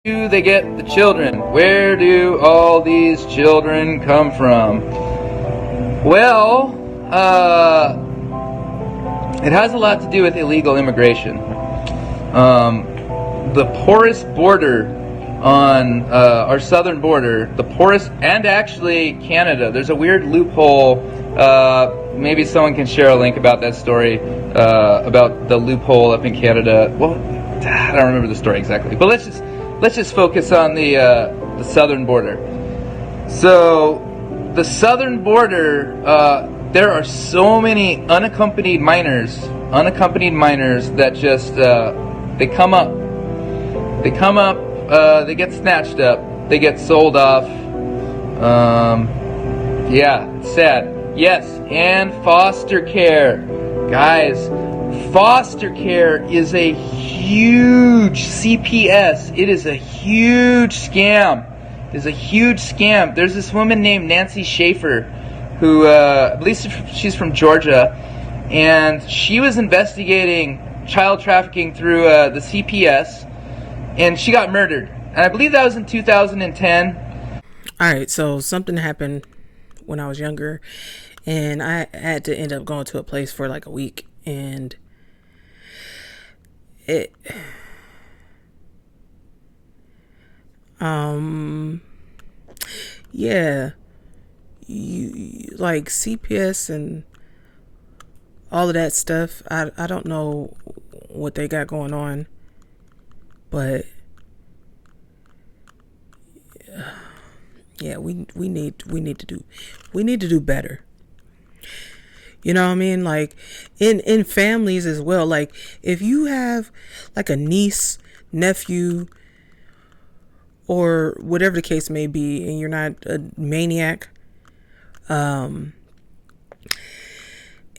Do they get the children? Where do all these children come from? Well, it has a lot to do with illegal immigration. The porous border on our southern border, the porous, and actually Canada, there's a weird loophole. Maybe someone can share a link about that story, about the loophole up in Canada. Well, I don't remember the story exactly, but let's just focus on the southern border. So the southern border, there are so many unaccompanied minors that just they come up, they get snatched up, they get sold off. Yeah, it's sad. Yes, and foster care, guys. Foster care is a huge CPS. It is a huge scam. It is a huge scam. There's this woman named Nancy Schaefer who, I believe she's from Georgia, and she was investigating child trafficking through the CPS, and she got murdered. And I believe that was in 2010. All right, so something happened when I was younger, and I had to end up going to a place for like a week, and yeah, you like CPS and all of that stuff. I don't know what they got going on, but yeah, we need to do better. You know what I mean? Like in families as well. Like if you have like a niece, nephew, or whatever the case may be, and you're not a maniac, and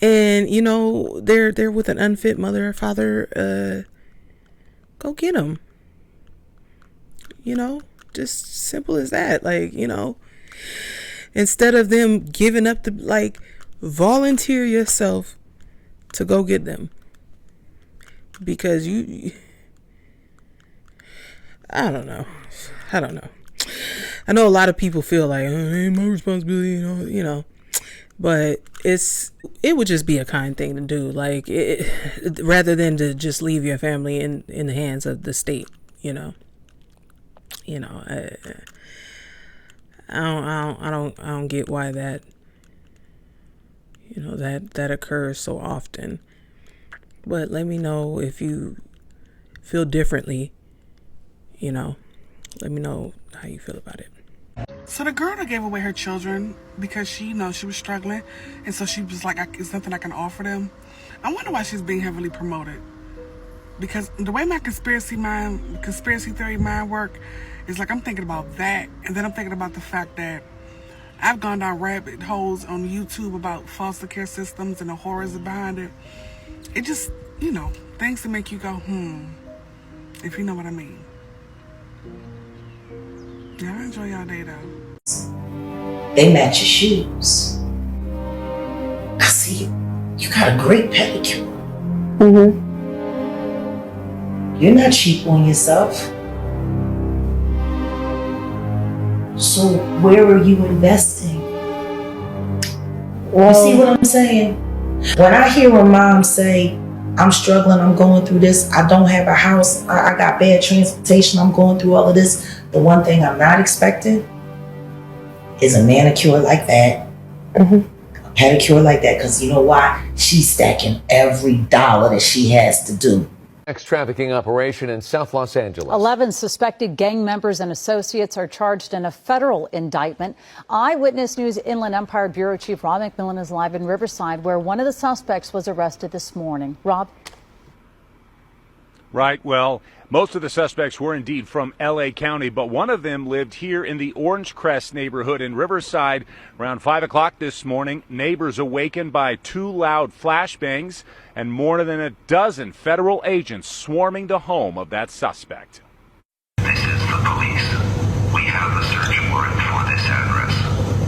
you know they're with an unfit mother or father, go get them. You know, just simple as that. Like, you know, instead of them giving up the, like, volunteer yourself to go get them, because I don't know. I know a lot of people feel like, oh, it ain't my responsibility, you know, but it would just be a kind thing to do, like rather than to just leave your family in the hands of the state, you know. I don't get why that, you know, that occurs so often. But let me know if you feel differently, you know. Let me know how you feel about it. So the girl that gave away her children because she, you know, she was struggling, and so she was like, "It's nothing I can offer them." I wonder why she's being heavily promoted. Because the way my conspiracy theory mind work is like I'm thinking about that, and then I'm thinking about the fact that I've gone down rabbit holes on YouTube about foster care systems and the horrors behind it. It just, you know, things to make you go, if you know what I mean. Yeah, I enjoy y'all day though. They match your shoes. I see you got a great pedicure. You're not cheap on yourself. So where are you investing? You see what I'm saying? When I hear a mom say, I'm struggling, I'm going through this, I don't have a house, I got bad transportation, I'm going through all of this, the one thing I'm not expecting is a manicure like that, a pedicure like that, because you know why? She's stacking every dollar that she has to do. Sex-trafficking operation in South Los Angeles. 11 suspected gang members and associates are charged in a federal indictment. Eyewitness News Inland Empire Bureau Chief Rob McMillan is live in Riverside, where one of the suspects was arrested this morning. Rob? Right. Well, most of the suspects were indeed from L.A. County, but one of them lived here in the Orange Crest neighborhood in Riverside. Around 5 o'clock this morning, neighbors awakened by two loud flashbangs and more than a dozen federal agents swarming the home of that suspect. This is the police. We have a search warrant for this address.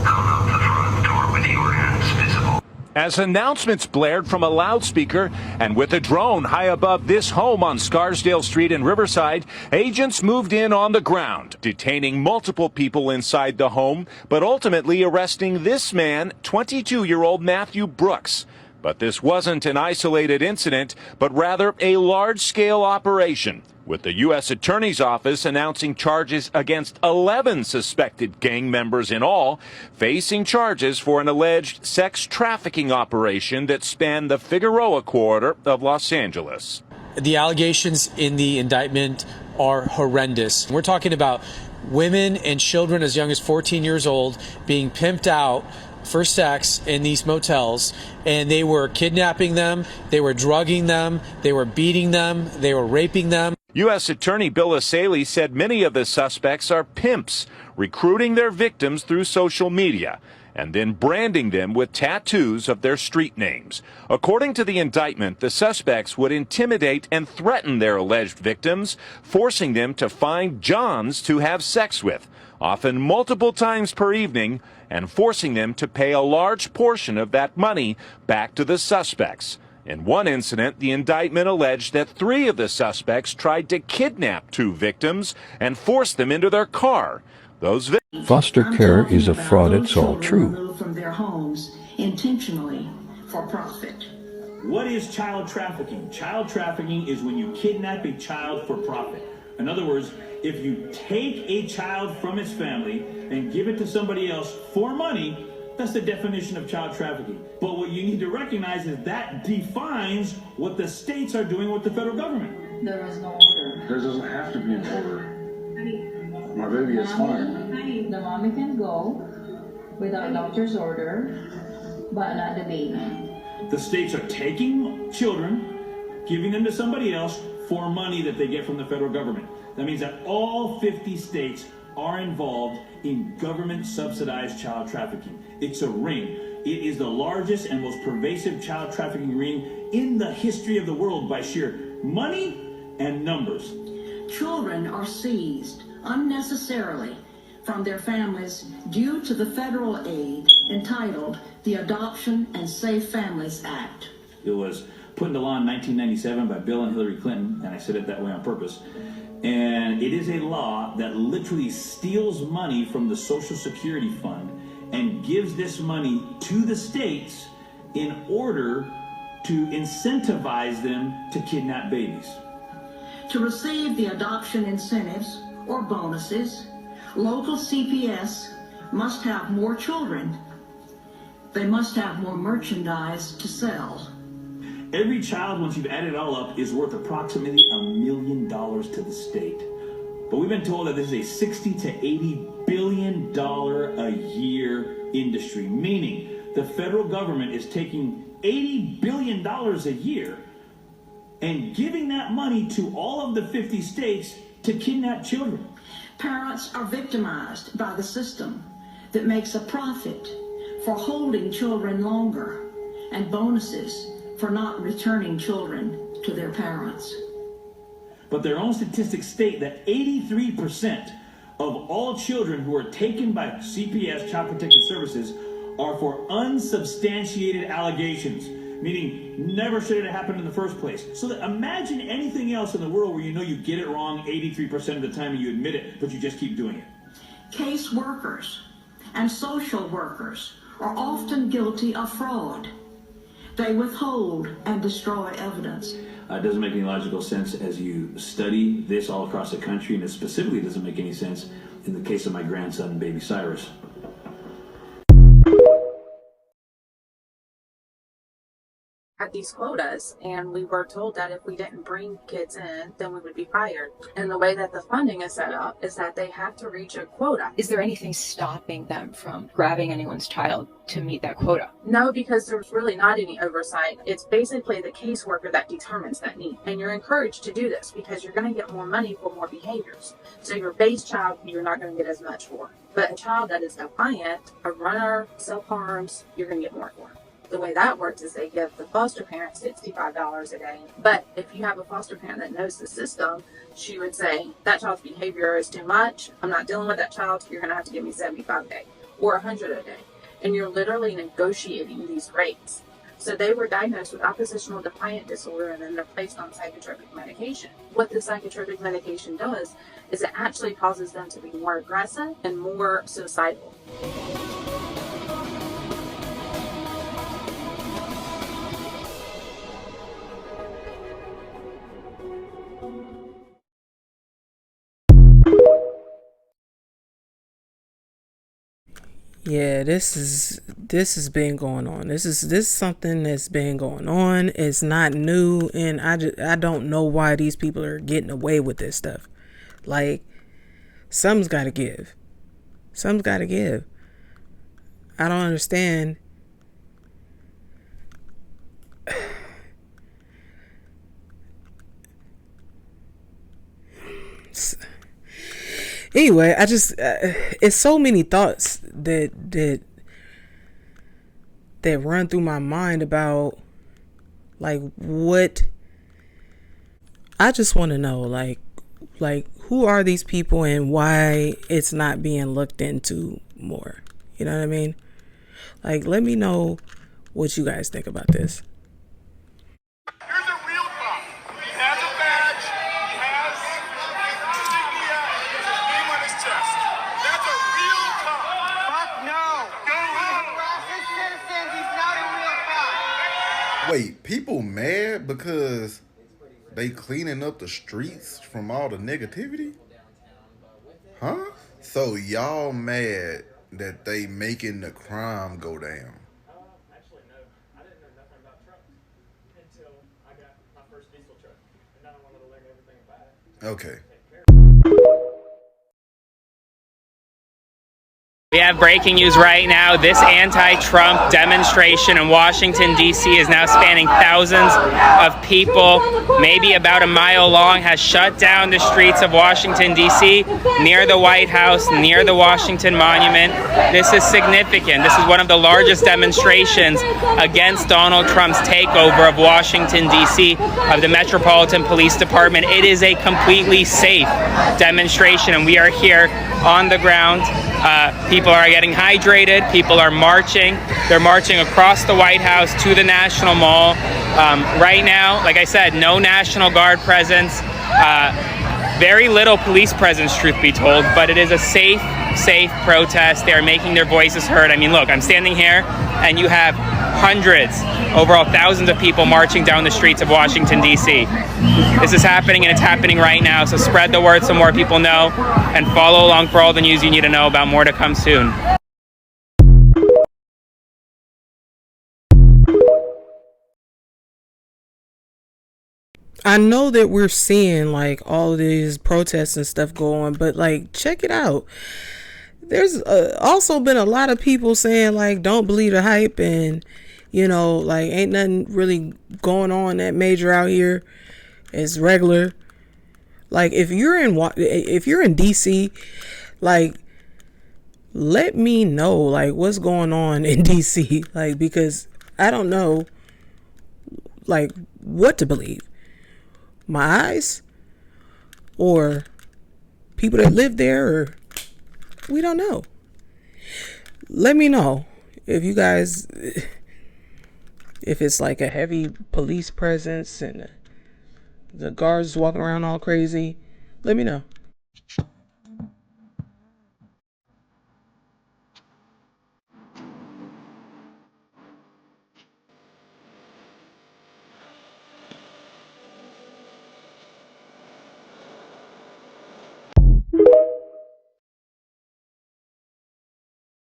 Come out the front door with your hands visible. As announcements blared from a loudspeaker and with a drone high above this home on Scarsdale Street in Riverside, agents moved in on the ground, detaining multiple people inside the home, but ultimately arresting this man, 22-year-old Matthew Brooks. But this wasn't an isolated incident, but rather a large-scale operation, with the U.S. Attorney's Office announcing charges against 11 suspected gang members in all, facing charges for an alleged sex trafficking operation that spanned the Figueroa corridor of Los Angeles. The allegations in the indictment are horrendous. We're talking about women and children as young as 14 years old being pimped out for sex in these motels, and they were kidnapping them, they were drugging them, they were beating them, they were raping them. U.S. Attorney Bill Asaley said many of the suspects are pimps, recruiting their victims through social media and then branding them with tattoos of their street names. According to the indictment, the suspects would intimidate and threaten their alleged victims, forcing them to find Johns to have sex with, often multiple times per evening, and forcing them to pay a large portion of that money back to the suspects. In one incident, the indictment alleged that 3 of the suspects tried to kidnap 2 victims and force them into their car. Those Foster care is a fraud, it's all true. Removed from their homes intentionally for profit. What is child trafficking? Child trafficking is when you kidnap a child for profit. In other words, if you take a child from its family and give it to somebody else for money, that's the definition of child trafficking. But what you need to recognize is that defines what the states are doing with the federal government. There is no order. There doesn't have to be an order. My baby is fine. The mommy can go without doctor's order, but not the baby. The states are taking children, giving them to somebody else for money that they get from the federal government. That means that all 50 states are involved in government subsidized child trafficking. It's a ring. It is the largest and most pervasive child trafficking ring in the history of the world by sheer money and numbers. Children are seized unnecessarily from their families due to the federal aid entitled the Adoption and Safe Families Act. It was put into law in 1997 by Bill and Hillary Clinton, and I said it that way on purpose. And it is a law that literally steals money from the Social Security Fund and gives this money to the states in order to incentivize them to kidnap babies. To receive the adoption incentives or bonuses, local CPS must have more children. They must have more merchandise to sell. Every child, once you've added it all up, is worth approximately $1 million to the state. But we've been told that this is a 60 to $80 billion a year industry, meaning the federal government is taking $80 billion a year and giving that money to all of the 50 states to kidnap children. Parents are victimized by the system that makes a profit for holding children longer and bonuses for not returning children to their parents. But their own statistics state that 83% of all children who are taken by CPS, Child Protective Services, are for unsubstantiated allegations, meaning never should it have happened in the first place. So that imagine anything else in the world where you know you get it wrong 83% of the time and you admit it, but you just keep doing it. Case workers and social workers are often guilty of fraud. They withhold and destroy evidence. It doesn't make any logical sense as you study this all across the country, and it specifically doesn't make any sense in the case of my grandson, baby Cyrus. At these quotas, and we were told that if we didn't bring kids in, then we would be fired. And the way that the funding is set up is that they have to reach a quota. Is there anything stopping them from grabbing anyone's child to meet that quota? No, because there's really not any oversight. It's basically the caseworker that determines that need. And you're encouraged to do this because you're going to get more money for more behaviors. So your base child, you're not going to get as much for. But a child that is defiant, a runner, self-harms, you're going to get more for. The way that works is they give the foster parent $65 a day. But if you have a foster parent that knows the system, she would say, that child's behavior is too much. I'm not dealing with that child. You're going to have to give me $75 a day or $100 a day. And you're literally negotiating these rates. So they were diagnosed with oppositional defiant disorder and then they're placed on psychotropic medication. What the psychotropic medication does is it actually causes them to be more aggressive and more suicidal. Yeah, this has been going on. This is something that's been going on. It's not new, and I don't know why these people are getting away with this stuff. Like, something's got to give. Something's got to give. I don't understand. anyway, I just it's so many thoughts that run through my mind about like what I just want to know, like who are these people and why it's not being looked into more? You know what I mean? Like, let me know what you guys think about this. Wait, people mad because they cleaning up the streets from all the negativity? Huh? So y'all mad that they making the crime go down? Okay. We have breaking news right now. This anti-Trump demonstration in Washington, D.C. is now spanning thousands of people, maybe about a mile long, has shut down the streets of Washington, D.C., near the White House, near the Washington Monument. This is significant. This is one of the largest demonstrations against Donald Trump's takeover of Washington, D.C., of the Metropolitan Police Department. It is a completely safe demonstration, and we are here on the ground. People are getting hydrated. People are marching. They're marching across the White House to the National Mall. Right now, like I said, no National Guard presence. Very little police presence, truth be told, but it is a safe protest. They are making their voices heard. I mean, look, I'm standing here and you have hundreds, overall thousands of people marching down the streets of Washington, D.C. This is happening and it's happening right now, so spread the word so more people know and follow along for all the news you need to know about. More to come soon. I know that we're seeing like all of these protests and stuff go on, but like, check it out. There's also been a lot of people saying like, don't believe the hype, and you know, like, ain't nothing really going on that major out here. It's regular. Like, if you're in DC, like, let me know like what's going on in DC, like, because I don't know like what to believe. My eyes or people that live there, or we don't know. Let me know if you guys, if it's like a heavy police presence and the guards walking around all crazy. Let me know.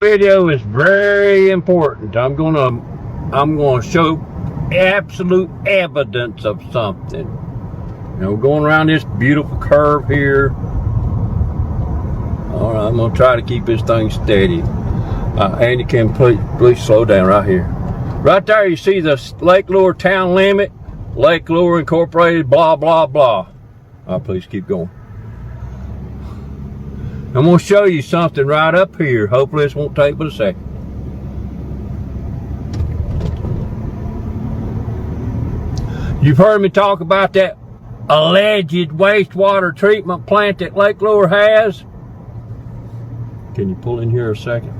Video is very important. I'm gonna show absolute evidence of something. You know, going around this beautiful curve here. All right, I'm gonna try to keep this thing steady. Andy, can please slow down right here. Right there, you see the Lake Lure town limit, Lake Lure Incorporated, blah blah blah. Please keep going. I'm going to show you something right up here. Hopefully this won't take but a second. You've heard me talk about that alleged wastewater treatment plant that Lake Lure has. Can you pull in here a second?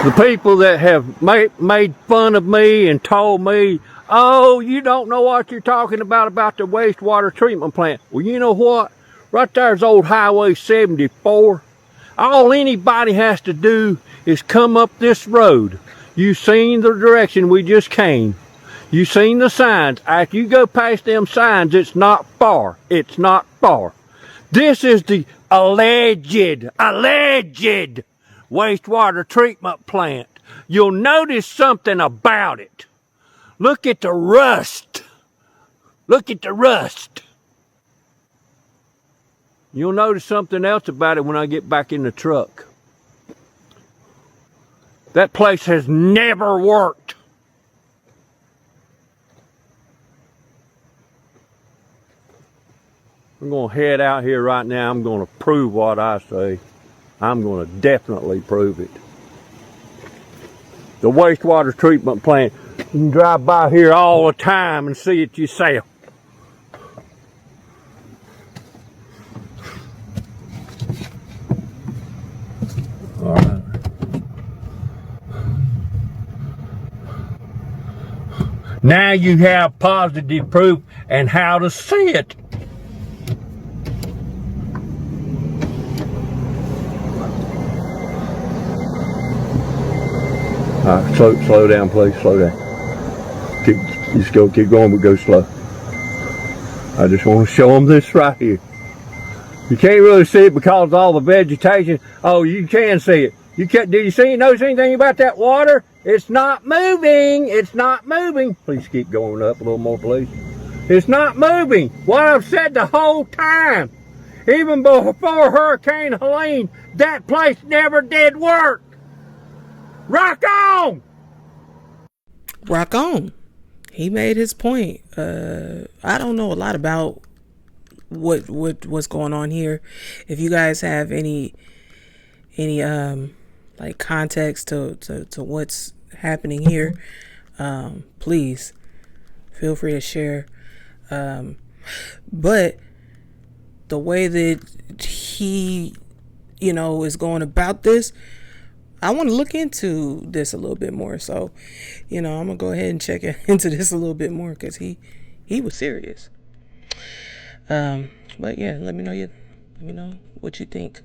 The people that have made fun of me and told me, oh, you don't know what you're talking about the wastewater treatment plant. Well, you know what? Right there's old Highway 74. All anybody has to do is come up this road. You seen the direction we just came. You seen the signs. After you go past them signs, it's not far. It's not far. This is the alleged wastewater treatment plant. You'll notice something about it. Look at the rust. Look at the rust. You'll notice something else about it when I get back in the truck. That place has never worked. I'm going to head out here right now. I'm going to prove what I say. I'm going to definitely prove it. The wastewater treatment plant. You can drive by here all the time and see it yourself. All right. Now you have positive proof and how to see it. All right, slow down, please. Slow down. Keep going, but go slow. I just want to show them this right here. You can't really see it because of all the vegetation. Oh, you can see it. Do you notice anything about that water? It's not moving. It's not moving. Please keep going up a little more, please. It's not moving. What I've said the whole time, even before Hurricane Helene, that place never did work. Rock on! Rock on. He made his point. I don't know a lot about what's going on here. If you guys have any like context to what's happening here, please feel free to share. But the way that he, is going about this, I want to look into this a little bit more. So, I'm gonna go ahead and check into this a little bit more because he was serious. But yeah, let me know what you think.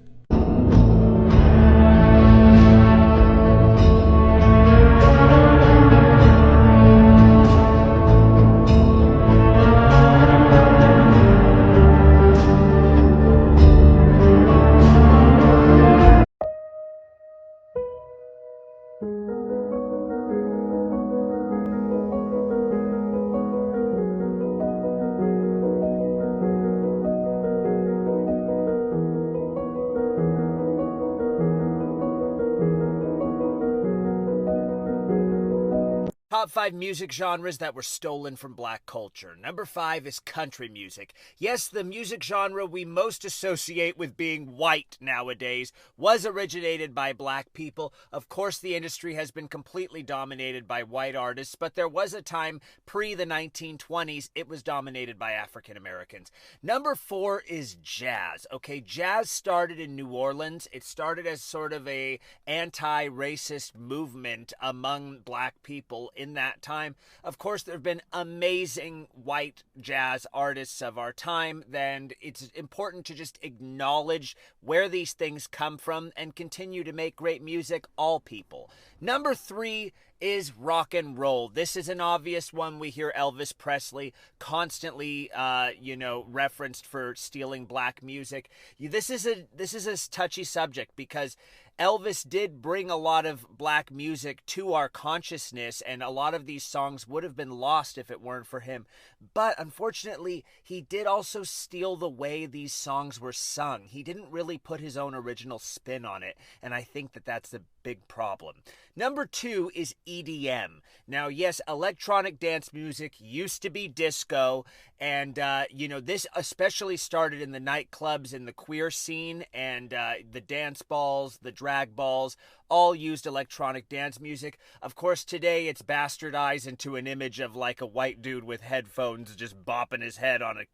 Top 5 music genres that were stolen from black culture. Number 5 is country music. Yes, the music genre we most associate with being white nowadays was originated by black people. Of course, the industry has been completely dominated by white artists, but there was a time pre the 1920s it was dominated by African Americans. Number 4 is jazz. Okay, jazz started in New Orleans. It started as sort of a anti-racist movement among black people in that time. Of course, there have been amazing white jazz artists of our time, and it's important to just acknowledge where these things come from and continue to make great music, all people. Number 3 is rock and roll. This is an obvious one. We hear Elvis Presley constantly, referenced for stealing black music. This is a touchy subject because Elvis did bring a lot of black music to our consciousness, and a lot of these songs would have been lost if it weren't for him. But unfortunately, he did also steal the way these songs were sung. He didn't really put his own original spin on it, and I think that that's the big problem. Number 2 is EDM. Now, yes, electronic dance music used to be disco, and, this especially started in the nightclubs in the queer scene, and the dance balls, the drag balls, all used electronic dance music. Of course, today it's bastardized into an image of like a white dude with headphones just bopping his head on a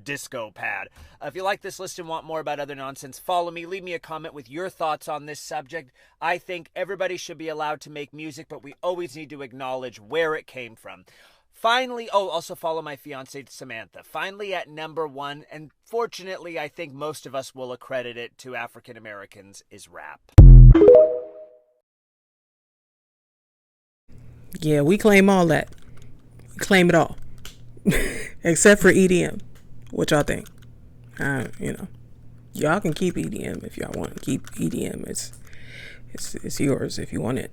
disco pad. If you like this list and want more about other nonsense, follow me. Leave me a comment with your thoughts on this subject. I think everybody should be allowed to make music, but we always need to acknowledge where it came from. Finally, also follow my fiancée Samantha. Finally, at number 1, and fortunately, I think most of us will accredit it to African Americans, is rap. Yeah, we claim all that. We claim it all. Except for EDM. What y'all think? Y'all can keep EDM if y'all want to keep EDM. It's yours if you want it.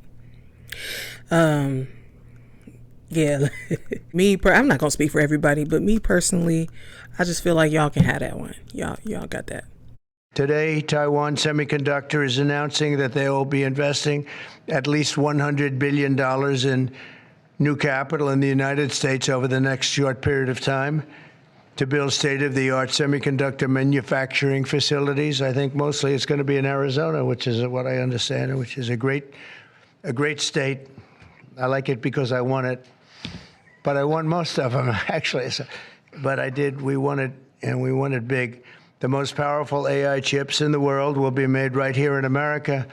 Yeah, I'm not gonna speak for everybody, but me personally, I just feel like y'all can have that one. Y'all got that. Today, Taiwan Semiconductor is announcing that they will be investing at least $100 billion in new capital in the United States over the next short period of time to build state-of-the-art semiconductor manufacturing facilities. I think mostly it's going to be in Arizona, which is what I understand, which is a great state. I like it because I won it, but I won most of them, actually. But we won it, and we won it big. The most powerful AI chips in the world will be made right here in America,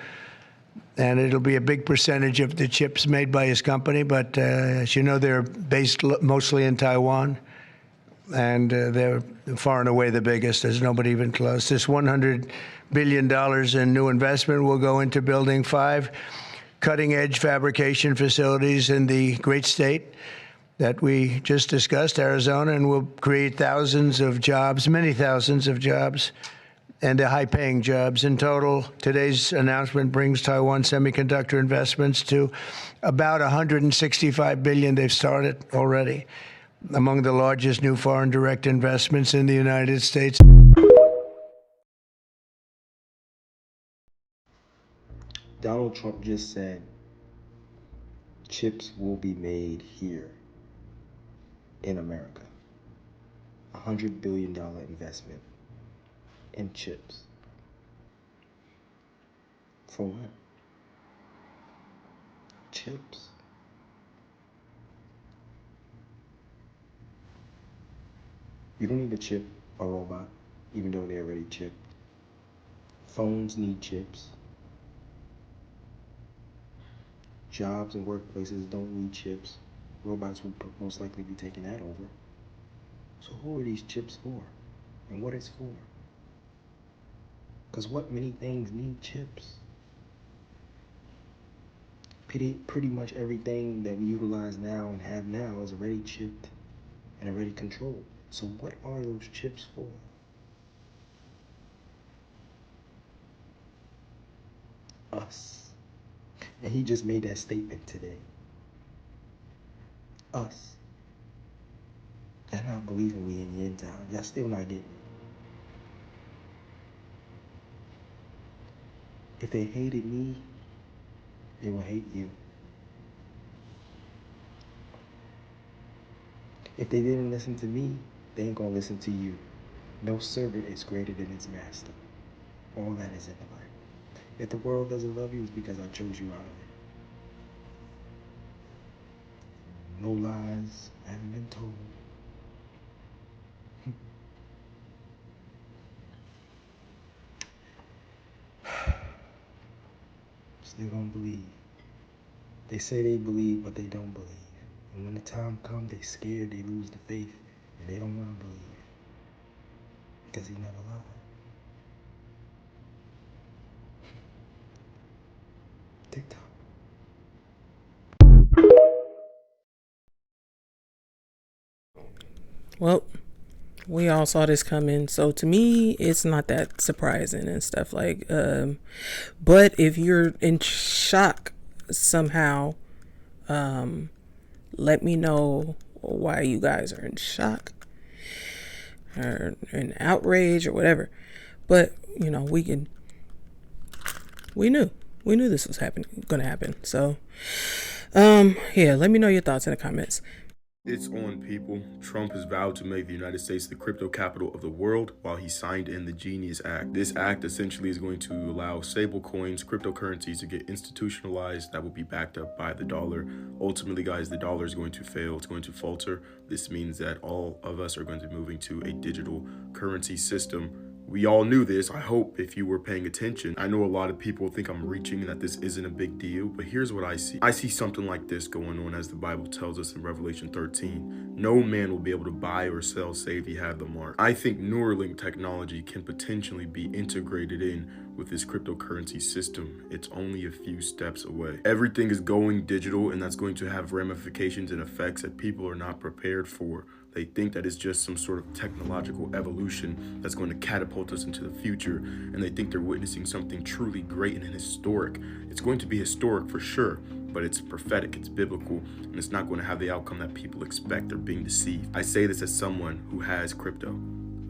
and it'll be a big percentage of the chips made by his company. But as you know, they're based mostly in Taiwan, and they're far and away the biggest. There's nobody even close. This $100 billion in new investment will go into building 5 cutting-edge fabrication facilities in the great state that we just discussed, Arizona, and will create thousands of jobs, many thousands of jobs, and they're high-paying jobs. In total, today's announcement brings Taiwan Semiconductor investments to about $165 billion they've started already, among the largest new foreign direct investments in the United States. Donald Trump just said chips will be made here in America. $100 billion investment in chips. For what? Chips. You don't need to chip a robot, even though they're already chipped. Phones need chips. Jobs and workplaces don't need chips. Robots will most likely be taking that over. So who are these chips for? And what it's for? Because what many things need chips? Pretty much everything that we utilize now and have now is already chipped and already controlled. So what are those chips for? Us. And he just made that statement today. Us. Y'all not believing me in the end time. Y'all still not getting it. If they hated me, they will hate you. If they didn't listen to me, they ain't gonna listen to you. No servant is greater than its master. All that is in the Bible. If the world doesn't love you, it's because I chose you out of it. No lies haven't been told. Still don't believe. They say they believe, but they don't believe. And when the time comes, they scared, they lose the faith, and they don't want to believe. Because he never lied. TikTok. Well, we all saw this coming, so to me, it's not that surprising and stuff like. But if you're in shock somehow, let me know why you guys are in shock or in outrage or whatever. But you know, we knew this was gonna happen. So, yeah, let me know your thoughts in the comments. It's on, people. Trump has vowed to make the United States the crypto capital of the world while he signed in the Genius Act. This act essentially is going to allow stable coins, cryptocurrencies to get institutionalized that will be backed up by the dollar. Ultimately, guys, the dollar is going to fail. It's going to falter. This means that all of us are going to be moving to a digital currency system. We all knew this, I hope, if you were paying attention. I know a lot of people think I'm reaching and that this isn't a big deal, but here's what I see. I see something like this going on as the Bible tells us in Revelation 13. No man will be able to buy or sell save he have the mark. I think Neuralink technology can potentially be integrated in with this cryptocurrency system. It's only a few steps away. Everything is going digital, and that's going to have ramifications and effects that people are not prepared for. They think that it's just some sort of technological evolution that's going to catapult us into the future, and they think they're witnessing something truly great and historic. It's going to be historic for sure, but it's prophetic, it's biblical, and it's not going to have the outcome that people expect. They're being deceived. I say this as someone who has crypto.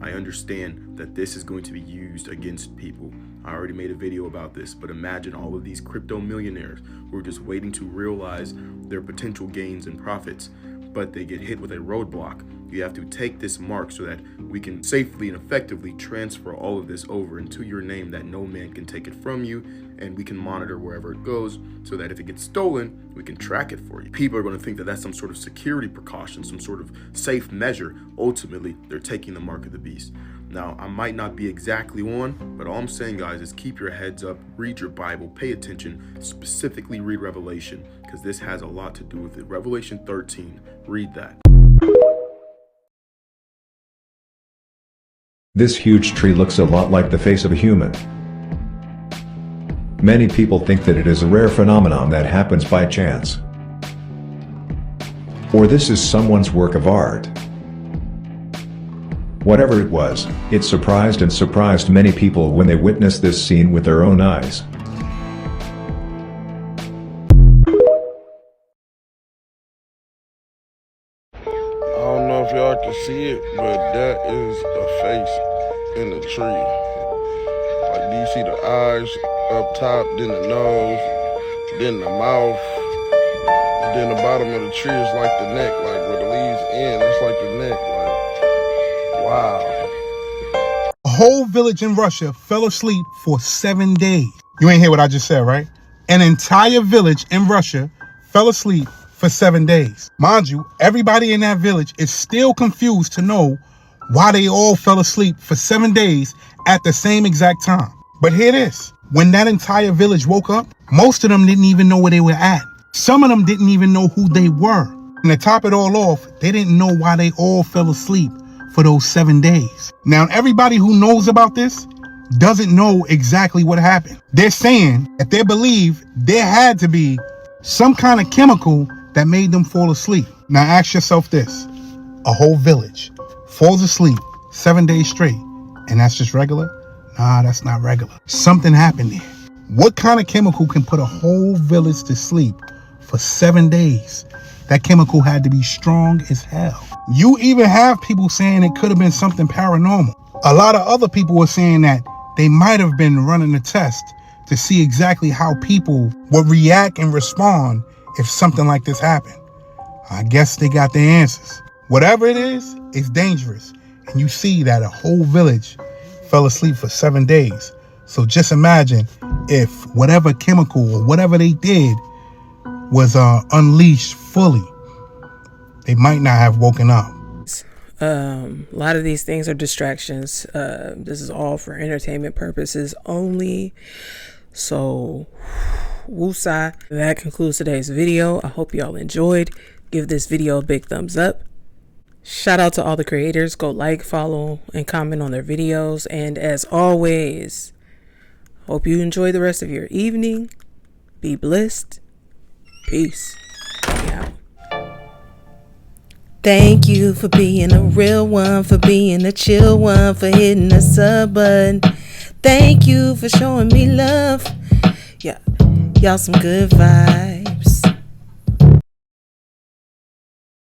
I understand that this is going to be used against people. I already made a video about this, but imagine all of these crypto millionaires who are just waiting to realize their potential gains and profits, but they get hit with a roadblock. You have to take this mark so that we can safely and effectively transfer all of this over into your name, that no man can take it from you, and we can monitor wherever it goes so that if it gets stolen, we can track it for you. People are going to think that that's some sort of security precaution, some sort of safe measure. Ultimately, they're taking the mark of the beast. Now, I might not be exactly on, but all I'm saying, guys, is keep your heads up, read your Bible, pay attention, specifically read Revelation, because this has a lot to do with it. Revelation 13, read that. This huge tree looks a lot like the face of a human. Many people think that it is a rare phenomenon that happens by chance, or this is someone's work of art. Whatever it was, it surprised many people when they witnessed this scene with their own eyes. I don't know if y'all can see it, but that is a face in the tree. Like, do you see the eyes up top, then the nose, then the mouth, then the bottom of the tree is like the neck, like where the leaves end, that's like the neck, like, wow. A whole village in Russia fell asleep for 7 days. You ain't hear what I just said, right? An entire village in Russia fell asleep for 7 days. Mind you, everybody in that village is still confused to know why they all fell asleep for 7 days at the same exact time. But hear this, when that entire village woke up, most of them didn't even know where they were at. Some of them didn't even know who they were. And to top it all off, they didn't know why they all fell asleep for those 7 days. Now, everybody who knows about this doesn't know exactly what happened. They're saying that they believe there had to be some kind of chemical that made them fall asleep. Now ask yourself this, a whole village falls asleep 7 days straight, and that's just regular? Nah, that's not regular. Something happened there. What kind of chemical can put a whole village to sleep for 7 days? That chemical had to be strong as hell. You even have people saying it could have been something paranormal. A lot of other people were saying that they might have been running a test to see exactly how people would react and respond if something like this happened. I guess they got their answers. Whatever it is, it's dangerous. And you see that a whole village fell asleep for 7 days. So just imagine if whatever chemical or whatever they did was unleashed fully, they might not have woken up. A lot of these things are distractions. This is all for entertainment purposes only. So, woosah. That concludes today's video. I hope y'all enjoyed. Give this video a big thumbs up. Shout out to all the creators. Go like, follow, and comment on their videos. And as always, hope you enjoy the rest of your evening. Be blessed. Peace. Yeah. Thank you for being a real one, for being a chill one, for hitting the sub button. Thank you for showing me love. Yeah, y'all some good vibes.